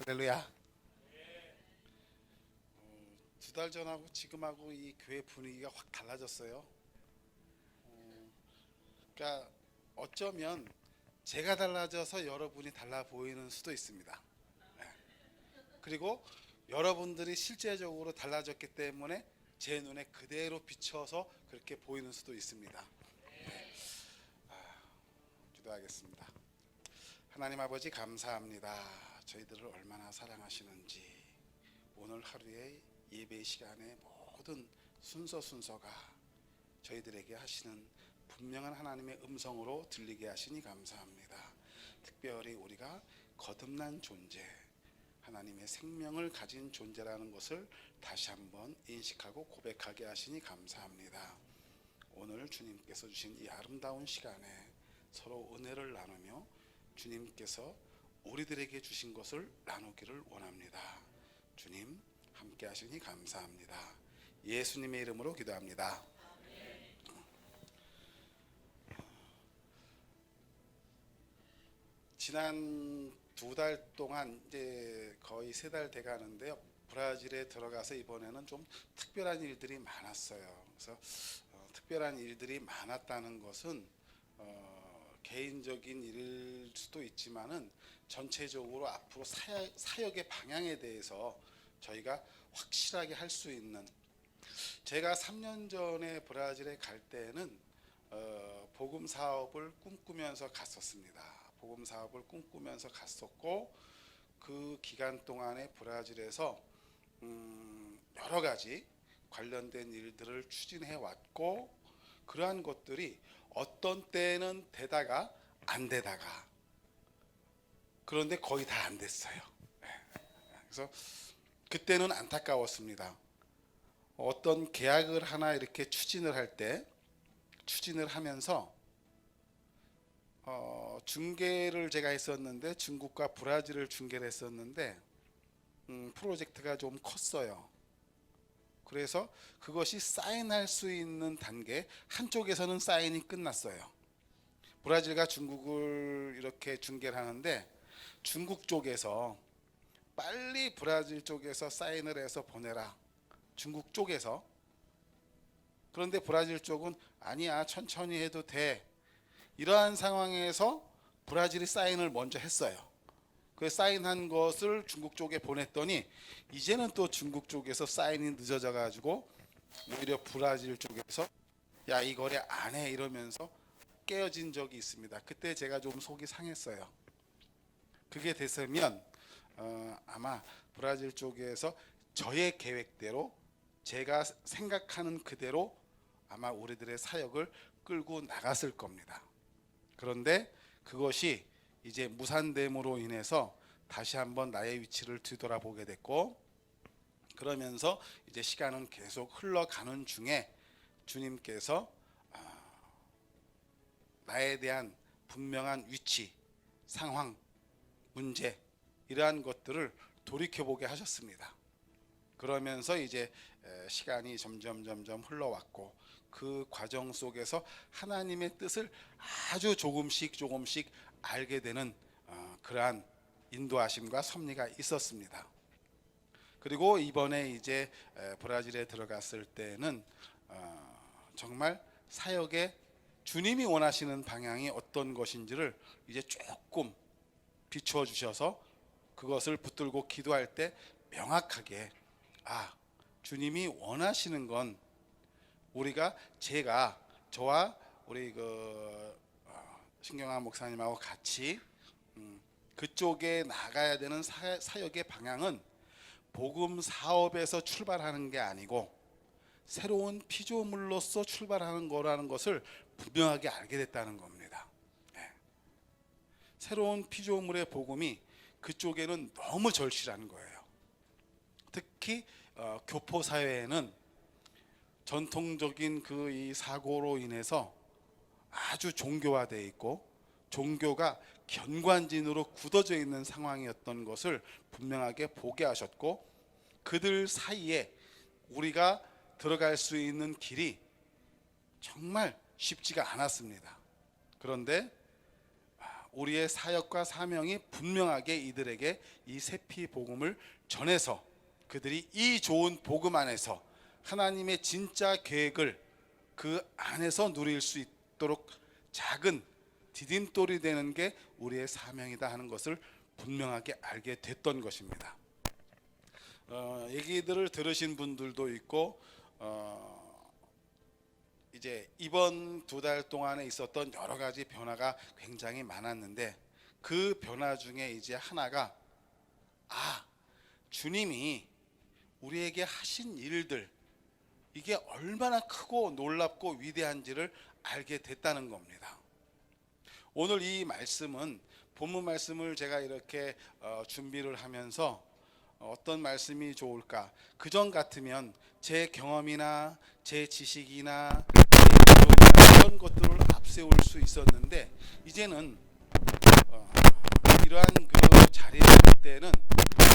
할렐루야. 2달 전하고 지금하고 이 교회 분위기가 확 달라졌어요. 그러니까 어쩌면 제가 달라져서 여러분이 달라 보이는 수도 있습니다. 예. 그리고 여러분들이 실제적으로 달라졌기 때문에 제 눈에 그대로 비춰서 그렇게 보이는 수도 있습니다. 기도하겠습니다. 하나님 아버지 감사합니다. 저희들을 얼마나 사랑하시는지 오늘 하루의 예배 시간의 모든 순서가 저희들에게 하시는 분명한 하나님의 음성으로 들리게 하시니 감사합니다. 특별히 우리가 거듭난 존재, 하나님의 생명을 가진 존재라는 것을 다시 한번 인식하고 고백하게 하시니 감사합니다. 오늘 주님께서 주신 이 아름다운 시간에 서로 은혜를 나누며 주님께서 우리들에게 주신 것을 나누기를 원합니다. 주님 함께 하시니 감사합니다. 예수님의 이름으로 기도합니다. 지난 2달 동안 이제 거의 3달 돼 가는데요. 브라질에 들어가서 이번에는 좀 특별한 일들이 많았어요. 그래서 특별한 일들이 많았다는 것은 개인적인 일일 수도 있지만은 전체적으로 앞으로 사역의 방향에 대해서 저희가 확실하게 할 수 있는, 제가 3년 전에 브라질에 갈 때는 복음 사업을 꿈꾸면서 갔었습니다. 복음 사업을 꿈꾸면서 갔었고, 그 기간 동안에 브라질에서 여러 가지 관련된 일들을 추진해 왔고, 그러한 것들이 어떤 때는 되다가 안 되다가, 그런데 거의 다 안 됐어요. 그래서 그때는 안타까웠습니다. 어떤 계약을 하나 이렇게 추진을 하면서 중개를 제가 했었는데, 중국과 브라질을 중개를 했었는데 프로젝트가 좀 컸어요. 그래서 그것이 사인할 수 있는 단계, 한쪽에서는 사인이 끝났어요. 브라질과 중국을 이렇게 중개를 하는데, 중국 쪽에서 빨리 브라질 쪽에서 사인을 해서 보내라, 중국 쪽에서. 그런데 브라질 쪽은 아니야, 천천히 해도 돼. 이러한 상황에서 브라질이 사인을 먼저 했어요. 그 사인한 것을 중국 쪽에 보냈더니 이제는 또 중국 쪽에서 사인이 늦어져 가지고 오히려 브라질 쪽에서 야, 이 거래 안 해 이러면서 깨어진 적이 있습니다. 그때 제가 좀 속이 상했어요. 그게 됐으면 아마 브라질 쪽에서 저의 계획대로, 제가 생각하는 그대로 아마 우리들의 사역을 끌고 나갔을 겁니다. 그런데 그것이 이제 무산됨으로 인해서 다시 한번 나의 위치를 뒤돌아보게 됐고, 그러면서 이제 시간은 계속 흘러가는 중에 주님께서 나에 대한 분명한 위치, 상황, 문제, 이러한 것들을 돌이켜보게 하셨습니다. 그러면서 이제 시간이 점점 흘러왔고, 그 과정 속에서 하나님의 뜻을 아주 조금씩 알게 되는 그러한 인도하심과 섭리가 있었습니다. 그리고 이번에 이제 브라질에 들어갔을 때는 정말 사역에 주님이 원하시는 방향이 어떤 것인지를 이제 조금 비추어 주셔서 그것을 붙들고 기도할 때 명확하게, 주님이 원하시는 건 저와 우리 신경환 목사님하고 같이 그쪽에 나가야 되는 사역의 방향은 복음 사업에서 출발하는 게 아니고 새로운 피조물로서 출발하는 거라는 것을 분명하게 알게 됐다는 겁니다. 새로운 피조물의 복음이 그쪽에는 너무 절실한 거예요. 특히 교포 사회에는 전통적인 그 이 사고로 인해서 아주 종교화되어 있고, 종교가 견관진으로 굳어져 있는 상황이었던 것을 분명하게 보게 하셨고, 그들 사이에 우리가 들어갈 수 있는 길이 정말 쉽지가 않았습니다. 그런데 우리의 사역과 사명이 분명하게 이들에게 이 세피 복음을 전해서 그들이 이 좋은 복음 안에서 하나님의 진짜 계획을 그 안에서 누릴 수 있도록 작은 디딤돌이 되는 게 우리의 사명이다 하는 것을 분명하게 알게 됐던 것입니다. 얘기들을 들으신 분들도 있고 이제 이번 2달 동안에 있었던 여러 가지 변화가 굉장히 많았는데 그 변화 중에 이제 하나가 주님이 우리에게 하신 일들 이게 얼마나 크고 놀랍고 위대한지를 알게 됐다는 겁니다. 오늘 이 말씀은 본문 말씀을 제가 이렇게 준비를 하면서 어떤 말씀이 좋을까? 그전 같으면 제 경험이나 제 지식이나 제 이론이나 이런 것들을 앞세울 수 있었는데 이제는 이러한 그 자리에 있을 때는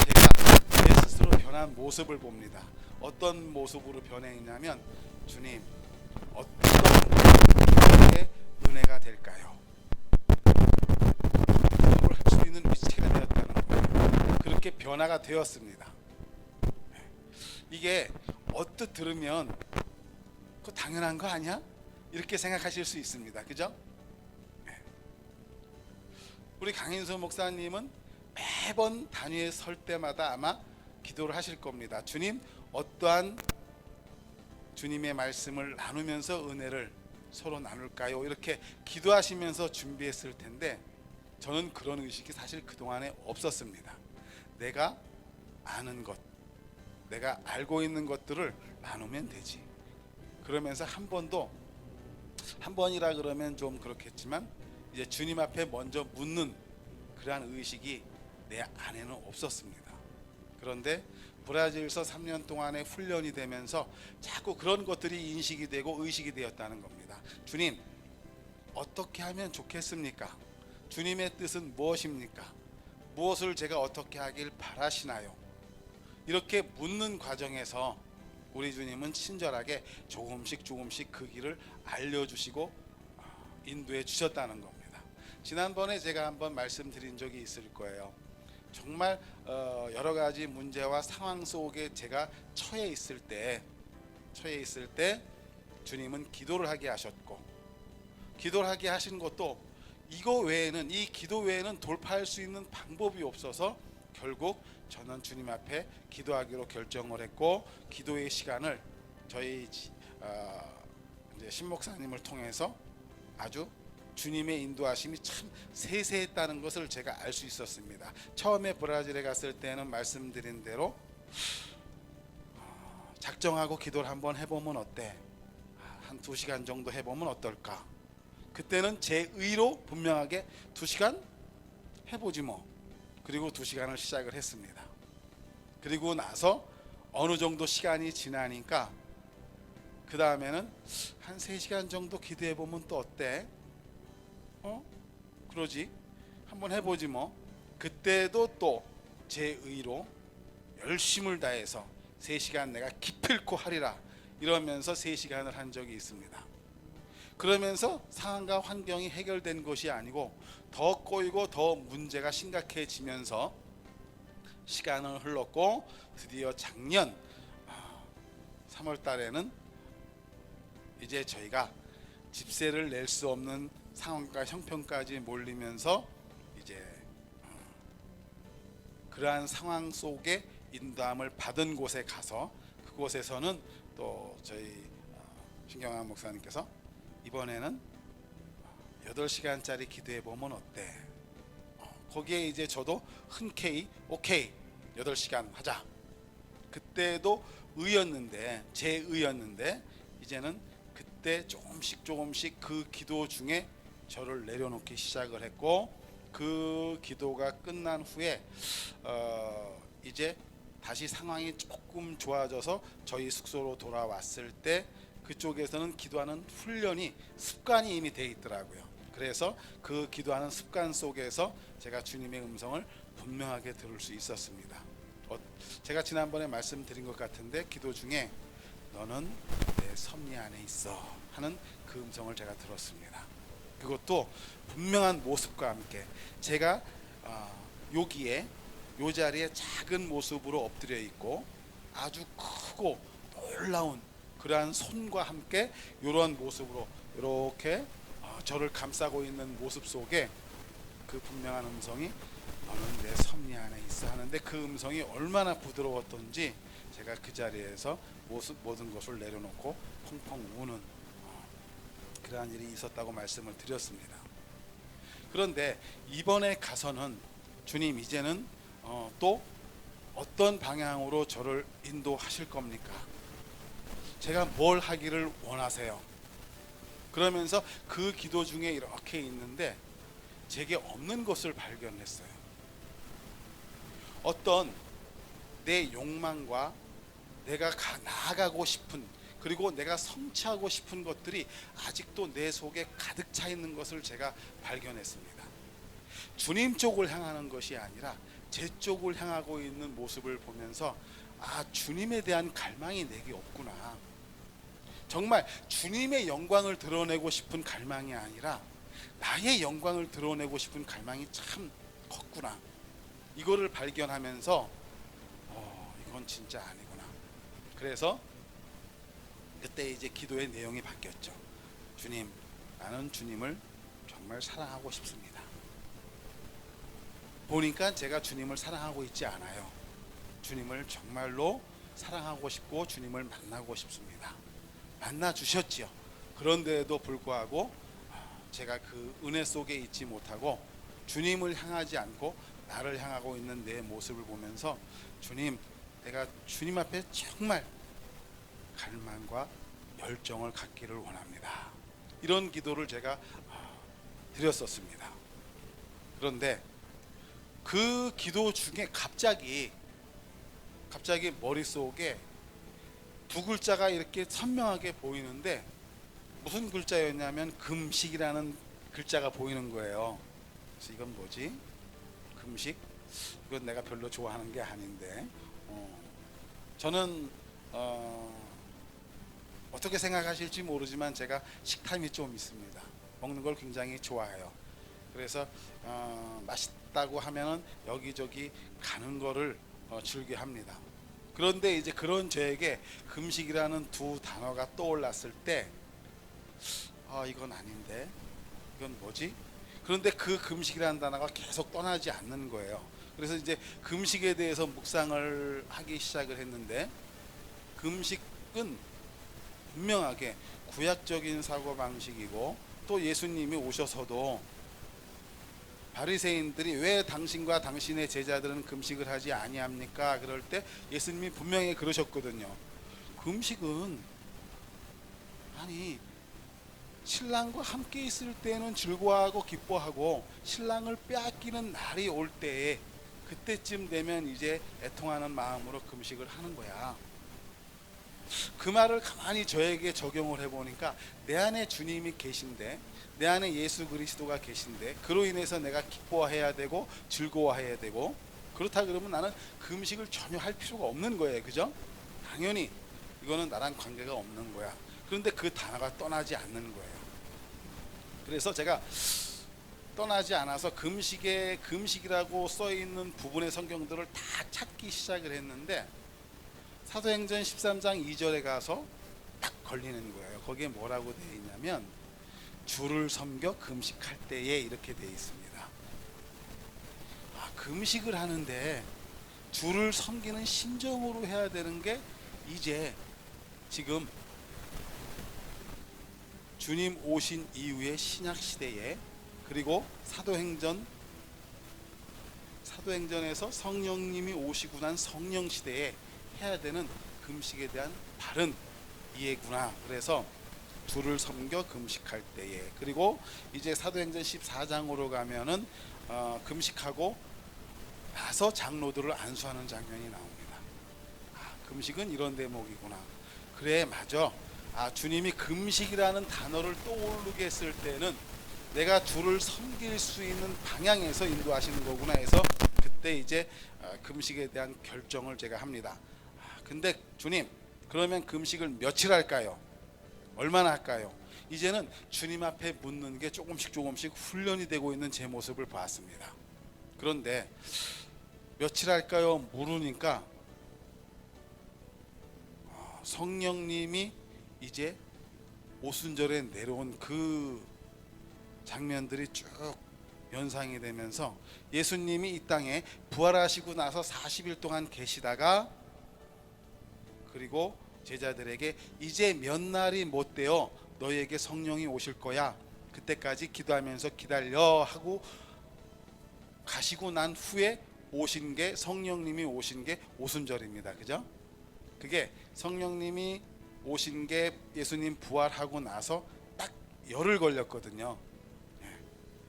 제가 제 스스로 변한 모습을 봅니다. 어떤 모습으로 변했냐면 주님 어떤 게 은혜가 될까요? 그걸 할 수 있는 위치가 되었다는 거예요. 그렇게 변화가 되었습니다. 이게 언뜻 들으면 그거 당연한 거 아니야? 이렇게 생각하실 수 있습니다. 그죠? 우리 강인수 목사님은 매번 단위에 설 때마다 아마 기도를 하실 겁니다. 주님 어떠한 주님의 말씀을 나누면서 은혜를 서로 나눌까요? 이렇게 기도하시면서 준비했을 텐데 저는 그런 의식이 사실 그동안에 없었습니다. 내가 아는 것, 내가 알고 있는 것들을 나누면 되지. 그러면서 한 번이라 그러면 좀 그렇겠지만 이제 주님 앞에 먼저 묻는 그러한 의식이 내 안에는 없었습니다. 그런데 브라질에서 3년 동안의 훈련이 되면서 자꾸 그런 것들이 인식이 되고 의식이 되었다는 겁니다. 주님 어떻게 하면 좋겠습니까? 주님의 뜻은 무엇입니까? 무엇을 제가 어떻게 하길 바라시나요? 이렇게 묻는 과정에서 우리 주님은 친절하게 조금씩 그 길을 알려주시고 인도해 주셨다는 겁니다. 지난번에 제가 한번 말씀드린 적이 있을 거예요. 정말 여러 가지 문제와 상황 속에 제가 처해 있을 때 주님은 기도를 하게 하셨고 기도를 하게 하신 것도 이 기도 외에는 돌파할 수 있는 방법이 없어서 결국 저는 주님 앞에 기도하기로 결정을 했고 기도의 시간을 저희 이제 신목사님을 통해서 아주 주님의 인도하심이 참 세세했다는 것을 제가 알 수 있었습니다. 처음에 브라질에 갔을 때는 말씀드린 대로 작정하고 기도를 한번 해보면 어때? 한 2시간 정도 해보면 어떨까? 그때는 제 의로 분명하게 2시간 해보지 뭐. 그리고 2시간을 시작을 했습니다. 그리고 나서 어느 정도 시간이 지나니까 그 다음에는 한 3시간 정도 기도해보면 또 어때? 그러지 한번 해보지 뭐. 그때도 또 제 의로 열심을 다해서 3시간 내가 기필코 하리라 이러면서 3시간을 한 적이 있습니다. 그러면서 상황과 환경이 해결된 것이 아니고 더 꼬이고 더 문제가 심각해지면서 시간은 흘렀고 드디어 작년 3월 달에는 이제 저희가 집세를 낼 수 없는 상황과 형편까지 몰리면서 이제 그러한 상황 속에 인도함을 받은 곳에 가서 그곳에서는 또 저희 신경환 목사님께서 이번에는 8시간짜리 기도해 보면 어때? 거기에 이제 저도 흔쾌히 오케이 8시간 하자. 그때도 제 의였는데 이제는 그때 조금씩 그 기도 중에 저를 내려놓기 시작을 했고 그 기도가 끝난 후에 이제 다시 상황이 조금 좋아져서 저희 숙소로 돌아왔을 때 그쪽에서는 기도하는 훈련이 습관이 이미 돼 있더라고요. 그래서 그 기도하는 습관 속에서 제가 주님의 음성을 분명하게 들을 수 있었습니다. 제가 지난번에 말씀드린 것 같은데 기도 중에 너는 내 섭리 안에 있어 하는 그 음성을 제가 들었습니다. 그것도 분명한 모습과 함께 제가 여기에 요 자리에 작은 모습으로 엎드려 있고 아주 크고 놀라운 그러한 손과 함께 이러한 모습으로 이렇게 저를 감싸고 있는 모습 속에 그 분명한 음성이 너는 내 섭리 안에 있어 하는데, 그 음성이 얼마나 부드러웠던지 제가 그 자리에서 모든 것을 내려놓고 펑펑 우는 그러한 일이 있었다고 말씀을 드렸습니다. 그런데 이번에 가서는 주님 이제는 또 어떤 방향으로 저를 인도하실 겁니까? 제가 뭘 하기를 원하세요? 그러면서 그 기도 중에 이렇게 있는데 제게 없는 것을 발견했어요. 어떤 내 욕망과 내가 나아가고 싶은, 그리고 내가 성취하고 싶은 것들이 아직도 내 속에 가득 차 있는 것을 제가 발견했습니다. 주님 쪽을 향하는 것이 아니라 제 쪽을 향하고 있는 모습을 보면서 주님에 대한 갈망이 내게 없구나. 정말 주님의 영광을 드러내고 싶은 갈망이 아니라 나의 영광을 드러내고 싶은 갈망이 참 컸구나. 이거를 발견하면서 이건 진짜 아니구나. 그래서 그때 이제 기도의 내용이 바뀌었죠. 주님, 나는 주님을 정말 사랑하고 싶습니다. 보니까 제가 주님을 사랑하고 있지 않아요. 주님을 정말로 사랑하고 싶고 주님을 만나고 싶습니다. 만나 주셨지요. 그런데도 불구하고 제가 그 은혜 속에 있지 못하고 주님을 향하지 않고 나를 향하고 있는 내 모습을 보면서, 주님, 내가 주님 앞에 정말 갈망과 열정을 갖기를 원합니다. 이런 기도를 제가 드렸었습니다. 그런데 그 기도 중에 갑자기 머릿속에 두 글자가 이렇게 선명하게 보이는데, 무슨 글자였냐면 금식이라는 글자가 보이는 거예요. 그래서 이건 뭐지? 금식? 이건 내가 별로 좋아하는 게 아닌데 저는 어떻게 생각하실지 모르지만 제가 식탐이 좀 있습니다. 먹는 걸 굉장히 좋아해요. 그래서 맛있다고 하면은 여기저기 가는 거를 즐겨합니다. 그런데 이제 그런 저에게 금식이라는 두 단어가 떠올랐을 때 이건 아닌데, 이건 뭐지? 그런데 그 금식이라는 단어가 계속 떠나지 않는 거예요. 그래서 이제 금식에 대해서 묵상을 하기 시작을 했는데, 금식은 분명하게 구약적인 사고방식이고, 또 예수님이 오셔서도 바리새인들이 왜 당신과 당신의 제자들은 금식을 하지 아니합니까? 그럴 때 예수님이 분명히 그러셨거든요. 금식은 신랑과 함께 있을 때는 즐거워하고 기뻐하고 신랑을 빼앗기는 날이 올 때에, 그때쯤 되면 이제 애통하는 마음으로 금식을 하는 거야. 그 말을 가만히 저에게 적용을 해보니까 내 안에 주님이 계신데, 내 안에 예수 그리스도가 계신데, 그로 인해서 내가 기뻐해야 되고 즐거워해야 되고, 그렇다 그러면 나는 금식을 전혀 할 필요가 없는 거예요. 그죠? 당연히 이거는 나랑 관계가 없는 거야. 그런데 그 단어가 떠나지 않는 거예요. 그래서 제가 떠나지 않아서 금식이라고 써있는 부분의 성경들을 다 찾기 시작을 했는데, 사도행전 13장 2절에 가서 딱 걸리는 거예요. 거기에 뭐라고 되어 있냐면 주를 섬겨 금식할 때에 이렇게 되어 있습니다. 금식을 하는데 주를 섬기는 심정으로 해야 되는 게 이제 지금 주님 오신 이후의 신약 시대에, 그리고 사도행전에서 성령님이 오시고 난 성령 시대에 해야 되는 금식에 대한 바른 이해구나. 그래서 주를 섬겨 금식할 때에, 그리고 이제 사도행전 14장으로 가면은 금식하고 나서 장로들을 안수하는 장면이 나옵니다. 금식은 이런 대목이구나. 그래, 맞아. 주님이 금식이라는 단어를 떠오르게 했을 때는 내가 주를 섬길 수 있는 방향에서 인도하시는 거구나 해서 그때 이제 금식에 대한 결정을 제가 합니다. 근데 주님, 그러면 금식을 며칠 할까요? 얼마나 할까요? 이제는 주님 앞에 묻는 게 조금씩 훈련이 되고 있는 제 모습을 봤습니다. 그런데 며칠 할까요? 물으니까 성령님이 이제 오순절에 내려온 그 장면들이 쭉 연상이 되면서 예수님이 이 땅에 부활하시고 나서 40일 동안 계시다가 그리고 제자들에게 이제 몇 날이 못 되어 너희에게 성령이 오실 거야. 그때까지 기도하면서 기다려 하고 가시고 난 후에 오신 게 성령님이 오신 게 오순절입니다. 그죠? 그게 성령님이 오신 게 예수님 부활하고 나서 딱 열흘 걸렸거든요.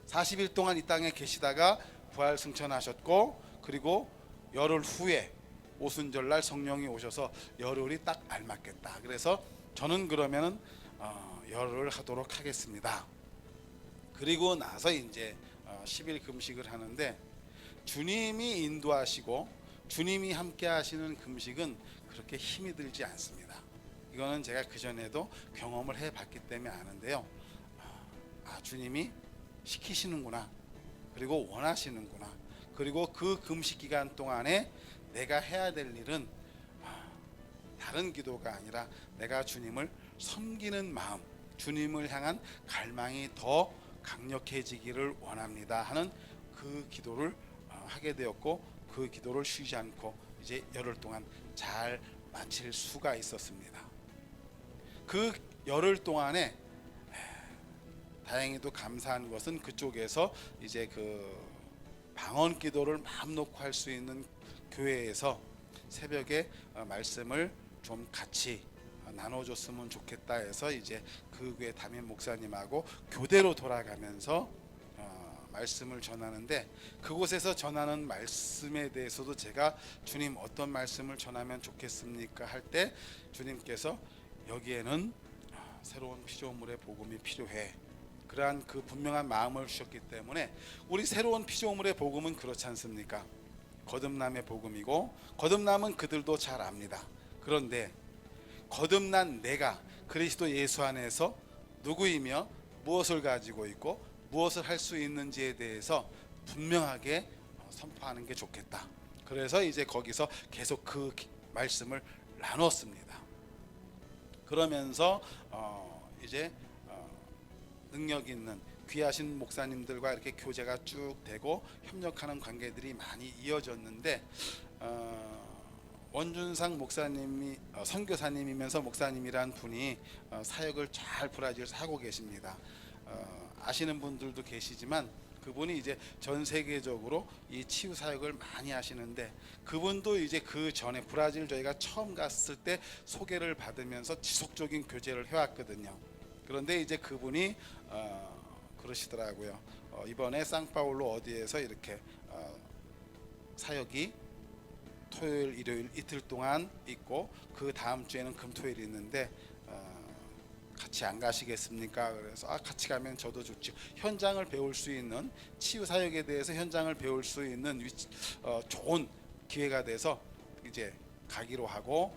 40일 동안 이 땅에 계시다가 부활 승천하셨고 그리고 열흘 후에 오순절날 성령이 오셔서 열흘이 딱 알맞겠다. 그래서 저는 그러면은 열흘 하도록 하겠습니다. 그리고 나서 이제 10일 금식을 하는데 주님이 인도하시고 주님이 함께 하시는 금식은 그렇게 힘이 들지 않습니다. 이거는 제가 그전에도 경험을 해봤기 때문에 아는데요. 주님이 시키시는구나. 그리고 원하시는구나. 그리고 그 금식 기간 동안에 내가 해야 될 일은 다른 기도가 아니라 내가 주님을 섬기는 마음, 주님을 향한 갈망이 더 강력해지기를 원합니다 하는 그 기도를 하게 되었고 그 기도를 쉬지 않고 이제 열흘 동안 잘 마칠 수가 있었습니다. 그 열흘 동안에 다행히도 감사한 것은 그쪽에서 이제 그 방언 기도를 마음 놓고 할 수 있는 교회에서 새벽에 말씀을 좀 같이 나눠줬으면 좋겠다 해서 이제 그 교회 담임 목사님하고 교대로 돌아가면서 말씀을 전하는데 그곳에서 전하는 말씀에 대해서도 제가 주님 어떤 말씀을 전하면 좋겠습니까 할 때 주님께서 여기에는 새로운 피조물의 복음이 필요해. 그러한 그 분명한 마음을 주셨기 때문에 우리 새로운 피조물의 복음은 그렇지 않습니까? 거듭남의 복음이고 거듭남은 그들도 잘 압니다. 그런데 거듭난 내가 그리스도 예수 안에서 누구이며 무엇을 가지고 있고 무엇을 할 수 있는지에 대해서 분명하게 선포하는 게 좋겠다. 그래서 이제 거기서 계속 그 말씀을 나눴습니다. 그러면서 이제 능력 있는 귀하신 목사님들과 이렇게 교제가 쭉 되고 협력하는 관계들이 많이 이어졌는데 원준상 목사님이 선교사님이면서 목사님이란 분이 사역을 잘 브라질에서 하고 계십니다. 아시는 분들도 계시지만 그분이 이제 전 세계적으로 이 치유 사역을 많이 하시는데 그분도 이제 그 전에 브라질 저희가 처음 갔을 때 소개를 받으면서 지속적인 교제를 해왔거든요. 그런데 이제 그분이 그러시더라고요. 이번에 상파울로 어디에서 이렇게 사역이 토요일, 일요일 이틀 동안 있고 그 다음 주에는 금토일이 있는데 같이 안 가시겠습니까? 그래서 같이 가면 저도 좋죠. 현장을 배울 수 있는 치유 사역에 대해서 현장을 배울 수 있는 좋은 기회가 돼서 이제 가기로 하고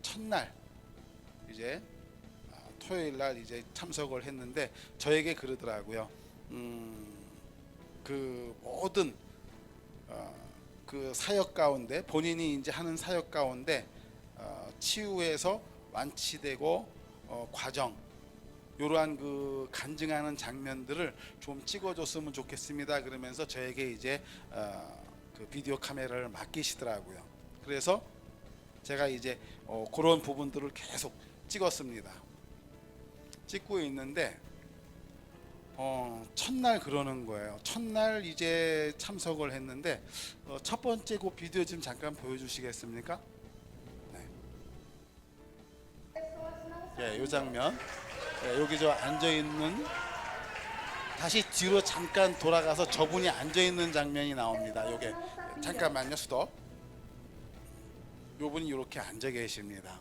첫날 이제 토요일 날 이제 참석을 했는데 저에게 그러더라고요. 그 모든 그 사역 가운데 본인이 이제 하는 사역 가운데 치유에서 완치되고 과정 이러한 그 간증하는 장면들을 좀 찍어줬으면 좋겠습니다. 그러면서 저에게 이제 그 비디오 카메라를 맡기시더라고요. 그래서 제가 이제 그런 부분들을 계속 찍었습니다. 찍고 있는데 첫날 그러는 거예요. 첫날 이제 참석을 했는데 첫 번째 그 비디오 좀 잠깐 보여주시겠습니까? 네, 이 장면. 네, 여기 저 앉아 있는 다시 뒤로 잠깐 돌아가서 저분이 앉아 있는 장면이 나옵니다. 요게 잠깐만요, 스톱. 요분이 이렇게 앉아 계십니다.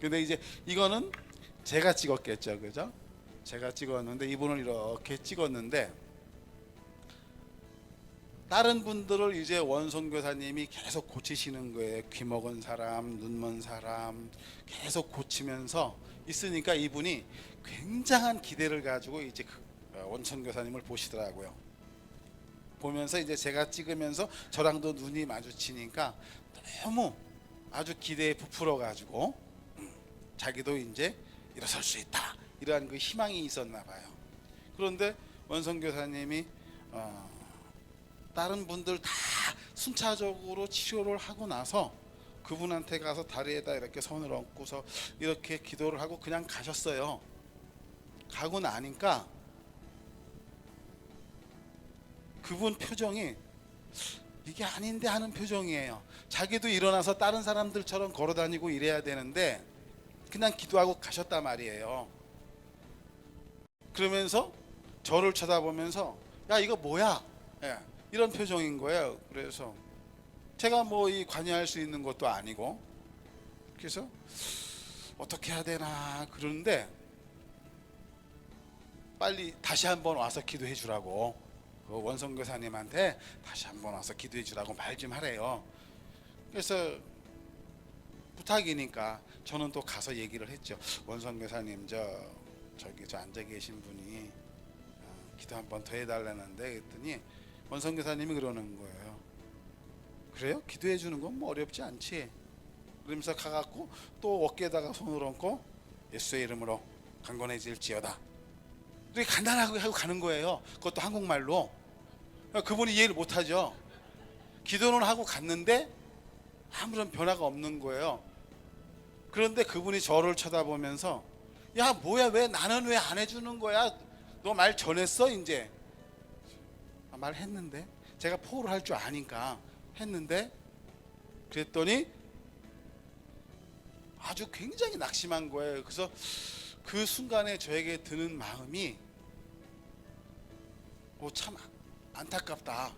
근데 이제 이거는 제가 찍었겠죠, 그죠? 제가 찍었는데 이분을 이렇게 찍었는데 다른 분들을 이제 원성교사님이 계속 고치시는 거예요. 귀 먹은 사람, 눈 먼 사람 계속 고치면서 있으니까 이분이 굉장한 기대를 가지고 이제 원성교사님을 보시더라고요. 보면서 이제 제가 찍으면서 저랑도 눈이 마주치니까 너무 아주 기대에 부풀어 가지고 자기도 이제 일어설 수 있다 이러한 그 희망이 있었나 봐요. 그런데 원성교사님이 다른 분들 다 순차적으로 치료를 하고 나서 그분한테 가서 다리에다 이렇게 손을 얹고서 이렇게 기도를 하고 그냥 가셨어요. 가고 나니까 그분 표정이 이게 아닌데 하는 표정이에요. 자기도 일어나서 다른 사람들처럼 걸어다니고 이래야 되는데 그냥 기도하고 가셨단 말이에요. 그러면서 저를 쳐다보면서 야 이거 뭐야? 예, 이런 표정인 거예요. 그래서 제가 뭐 이 관여할 수 있는 것도 아니고 그래서 어떻게 해야 되나 그러는데 빨리 다시 한번 와서 기도해 주라고 그 원성교사님한테 다시 한번 와서 기도해 주라고 말 좀 하래요. 그래서 부탁이니까 저는 또 가서 얘기를 했죠. 원성교사님 저기 저 앉아 계신 분이 기도 한번 더 해달라는데 그랬더니 원성교사님이 그러는 거예요. 그래요? 기도해 주는 건 뭐 어렵지 않지. 그러면서 가갖고 또 어깨에다가 손을 얹고 예수의 이름으로 강건해질지어다. 이렇게 간단하게 하고 가는 거예요. 그것도 한국말로. 그분이 이해를 못하죠. 기도는 하고 갔는데 아무런 변화가 없는 거예요. 그런데 그분이 저를 쳐다보면서 야 뭐야 왜 나는 왜 안 해주는 거야? 너 말 전했어 이제? 말했는데 제가 포를 할 줄 아니까 했는데 그랬더니 아주 굉장히 낙심한 거예요. 그래서 그 순간에 저에게 드는 마음이 참 안타깝다.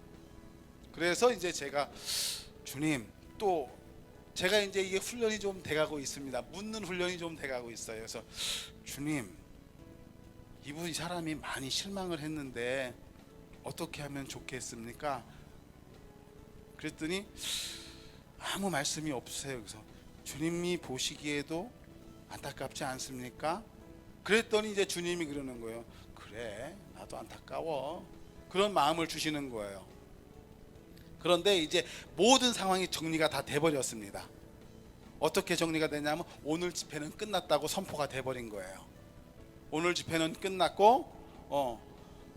그래서 이제 제가 주님 또 제가 이제 이게 훈련이 좀 돼가고 있습니다. 묻는 훈련이 좀 돼가고 있어요. 그래서 주님 이 사람이 많이 실망을 했는데 어떻게 하면 좋겠습니까? 그랬더니 아무 말씀이 없으세요. 그래서 주님이 보시기에도 안타깝지 않습니까? 그랬더니 이제 주님이 그러는 거예요. 그래 나도 안타까워. 그런 마음을 주시는 거예요. 그런데 이제 모든 상황이 정리가 다 돼버렸습니다. 어떻게 정리가 되냐면 오늘 집회는 끝났다고 선포가 돼버린 거예요. 오늘 집회는 끝났고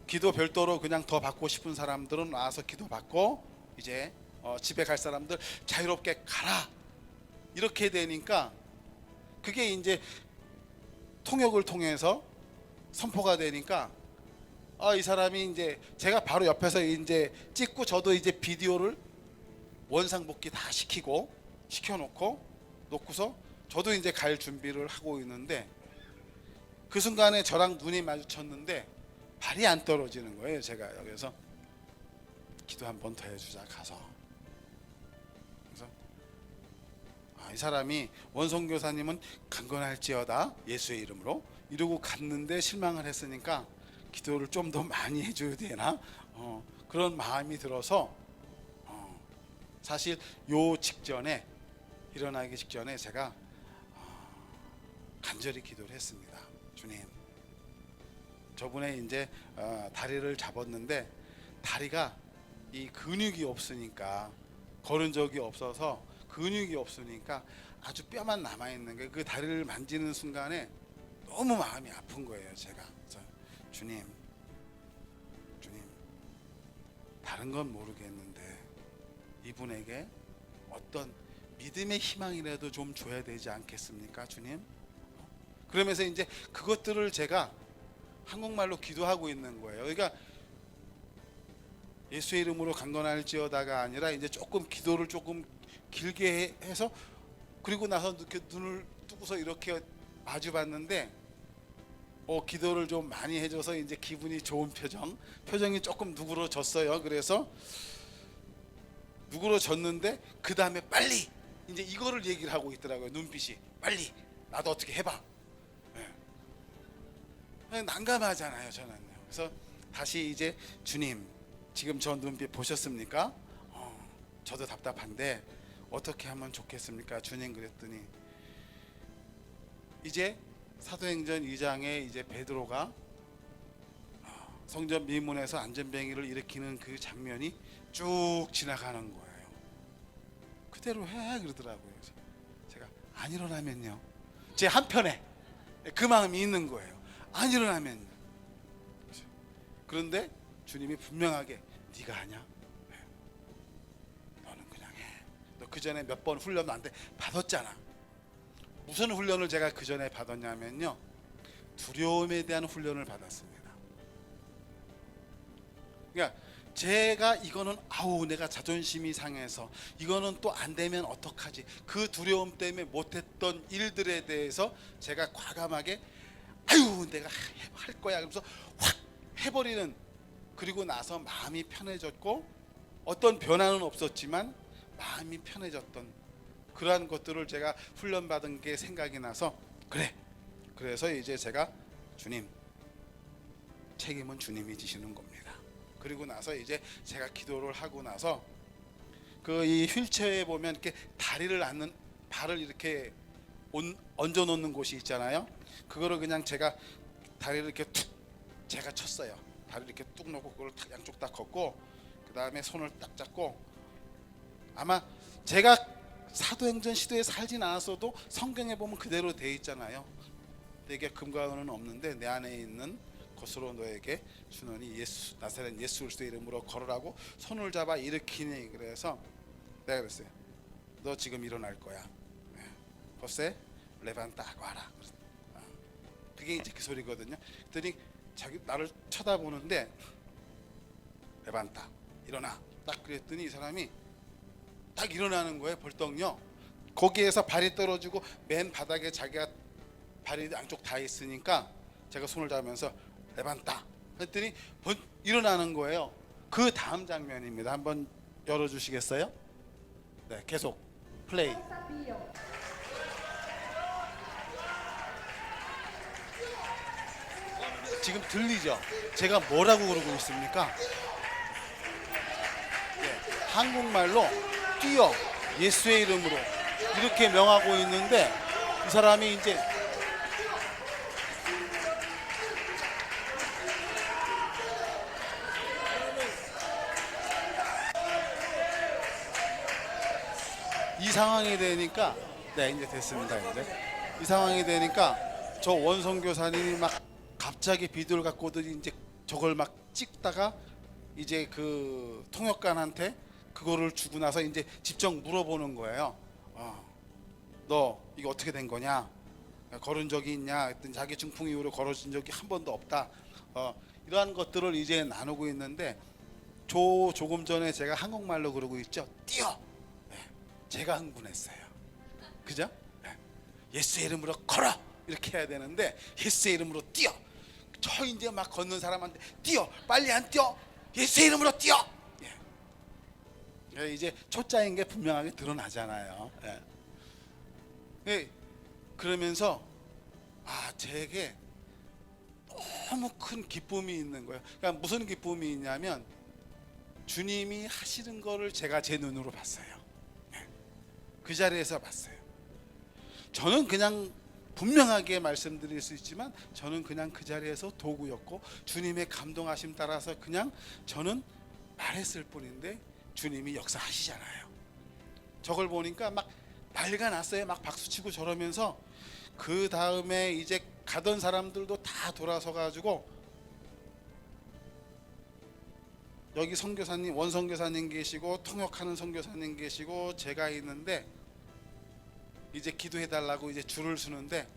기도 별도로 그냥 더 받고 싶은 사람들은 와서 기도 받고 이제 집에 갈 사람들 자유롭게 가라. 이렇게 되니까 그게 이제 통역을 통해서 선포가 되니까 이 사람이 이제 제가 바로 옆에서 이제 찍고 저도 이제 비디오를 원상복귀 다 시켜놓고서 저도 이제 갈 준비를 하고 있는데 그 순간에 저랑 눈이 마주쳤는데 발이 안 떨어지는 거예요. 제가 여기서 기도 한번 더 해주자 가서. 그래서 이 사람이 원성교사님은 강건할지어다 예수의 이름으로 이러고 갔는데 실망을 했으니까 기도를 좀 더 많이 해줘야 되나 그런 마음이 들어서 사실 요 직전에 일어나기 직전에 제가 간절히 기도를 했습니다. 주님 저번에 이제 다리를 잡았는데 다리가 이 근육이 없으니까 걸은 적이 없어서 근육이 없으니까 아주 뼈만 남아있는 거예요. 그 다리를 만지는 순간에 너무 마음이 아픈 거예요. 제가 주님 다른 건 모르겠는데 이분에게 어떤 믿음의 희망이라도 좀 줘야 되지 않겠습니까 주님? 그러면서 이제 그것들을 제가 한국말로 기도하고 있는 거예요. 그러니까 예수의 이름으로 강건할지어다가 아니라 이제 조금 기도를 조금 길게 해서 그리고 나서 이렇게 눈을 뜨고서 이렇게 마주봤는데 기도를 좀 많이 해줘서 이제 기분이 좋은 표정이 조금 누그러졌어요. 그래서 누그러졌는데 그 다음에 빨리 이제 이거를 얘기를 하고 있더라고요. 눈빛이 빨리 나도 어떻게 해봐. 난감하잖아요 저는. 그래서 다시 이제 주님 지금 저 눈빛 보셨습니까? 저도 답답한데 어떻게 하면 좋겠습니까? 주님 그랬더니 이제 사도행전 2장에 이제 베드로가 성전 미문에서 안전뱅이를 일으키는 그 장면이 쭉 지나가는 거예요. 그대로 해 그러더라고요. 그래서 제가 안 일어나면요. 제 한편에 그 마음이 있는 거예요. 안 일어나면요. 그런데 주님이 분명하게 네가 하냐? 너는 그냥 해. 너 그 전에 몇 번 훈련 나한테 받았잖아. 무슨 훈련을 제가 그 전에 받았냐면요. 두려움에 대한 훈련을 받았습니다. 그러니까 제가 이거는 아우 내가 자존심이 상해서 이거는 또 안 되면 어떡하지? 그 두려움 때문에 못했던 일들에 대해서 제가 과감하게 아유 내가 할 거야 그러면서 확 해버리는, 그리고 나서 마음이 편해졌고 어떤 변화는 없었지만 마음이 편해졌던 그러한 것들을 제가 훈련받은 게 생각이 나서 그래서 이제 제가 주님 책임은 주님이 지시는 겁니다. 그리고 나서 이제 제가 기도를 하고 나서 그 이 휠체어에 보면 이렇게 다리를 앉는 발을 이렇게 얹어 놓는 곳이 있잖아요. 그거를 그냥 제가 다리를 이렇게 툭 제가 쳤어요. 다리를 이렇게 뚝 놓고 그걸 양쪽 다 걷고 그 다음에 손을 딱 잡고, 아마 제가 사도행전 시대에 살진 않았어도 성경에 보면 그대로 돼 있잖아요. 내게 금과 은은 없는데 내 안에 있는 것으로 너에게 주노니 예수 나사렛 예수 그리스도의 이름으로 걸으라고 손을 잡아 일으키니. 그래서 내가 그랬어요. 너 지금 일어날 거야. 호세 레반타 와라. 그게 이제 그 소리거든요. 그랬더니 자기 나를 쳐다보는데 레반타 일어나 딱 그랬더니 이 사람이 딱 일어나는 거예요. 벌떡요. 거기에서 발이 떨어지고 맨 바닥에 자기가 발이 양쪽 다 있으니까 제가 손을 잡으면서 레반타 했더니 일어나는 거예요. 그 다음 장면입니다. 한번 열어주시겠어요? 네, 계속 플레이. 지금 들리죠? 제가 뭐라고 그러고 있습니까? 네, 한국말로 뛰어 예수의 이름으로 이렇게 명하고 있는데 이 사람이 이제 이 상황이 되니까 네 이제 됐습니다. 이제 이 상황이 되니까 저 원성 교사님이 막 갑자기 비디오를 갖고 오더니 이제 저걸 막 찍다가 이제 그 통역관한테 그거를 주고 나서 이제 직접 물어보는 거예요. 너 이거 어떻게 된 거냐? 걸은 적이 있냐? 했더니 자기 중풍 이후로 걸어진 적이 한 번도 없다. 이러한 것들을 이제 나누고 있는데 조금 전에 제가 한국말로 그러고 있죠. 뛰어. 네, 제가 흥분했어요. 그죠? 네. 예수의 이름으로 걸어 이렇게 해야 되는데 예수의 이름으로 뛰어. 저 이제 막 걷는 사람한테 뛰어 빨리 안 뛰어 예수의 이름으로 뛰어. 예. 이제 초짜인 게 분명하게 드러나잖아요. 예. 예. 그러면서 제게 너무 큰 기쁨이 있는 거예요. 그러니까 무슨 기쁨이 있냐면 주님이 하시는 거를 제가 제 눈으로 봤어요. 예. 그 자리에서 봤어요. 저는 그냥 분명하게 말씀드릴 수 있지만 저는 그냥 그 자리에서 도구였고 주님의 감동하심 따라서 그냥 저는 말했을 뿐인데 주님이 역사하시잖아요. 저걸 보니까 막 난리가 났어요. 막 박수치고 저러면서 그 다음에 이제 가던 사람들도 다 돌아서 가지고 여기 선교사님 원선교사님 계시고 통역하는 선교사님 계시고 제가 있는데 이제 기도해 달라고 이제 줄을 서는데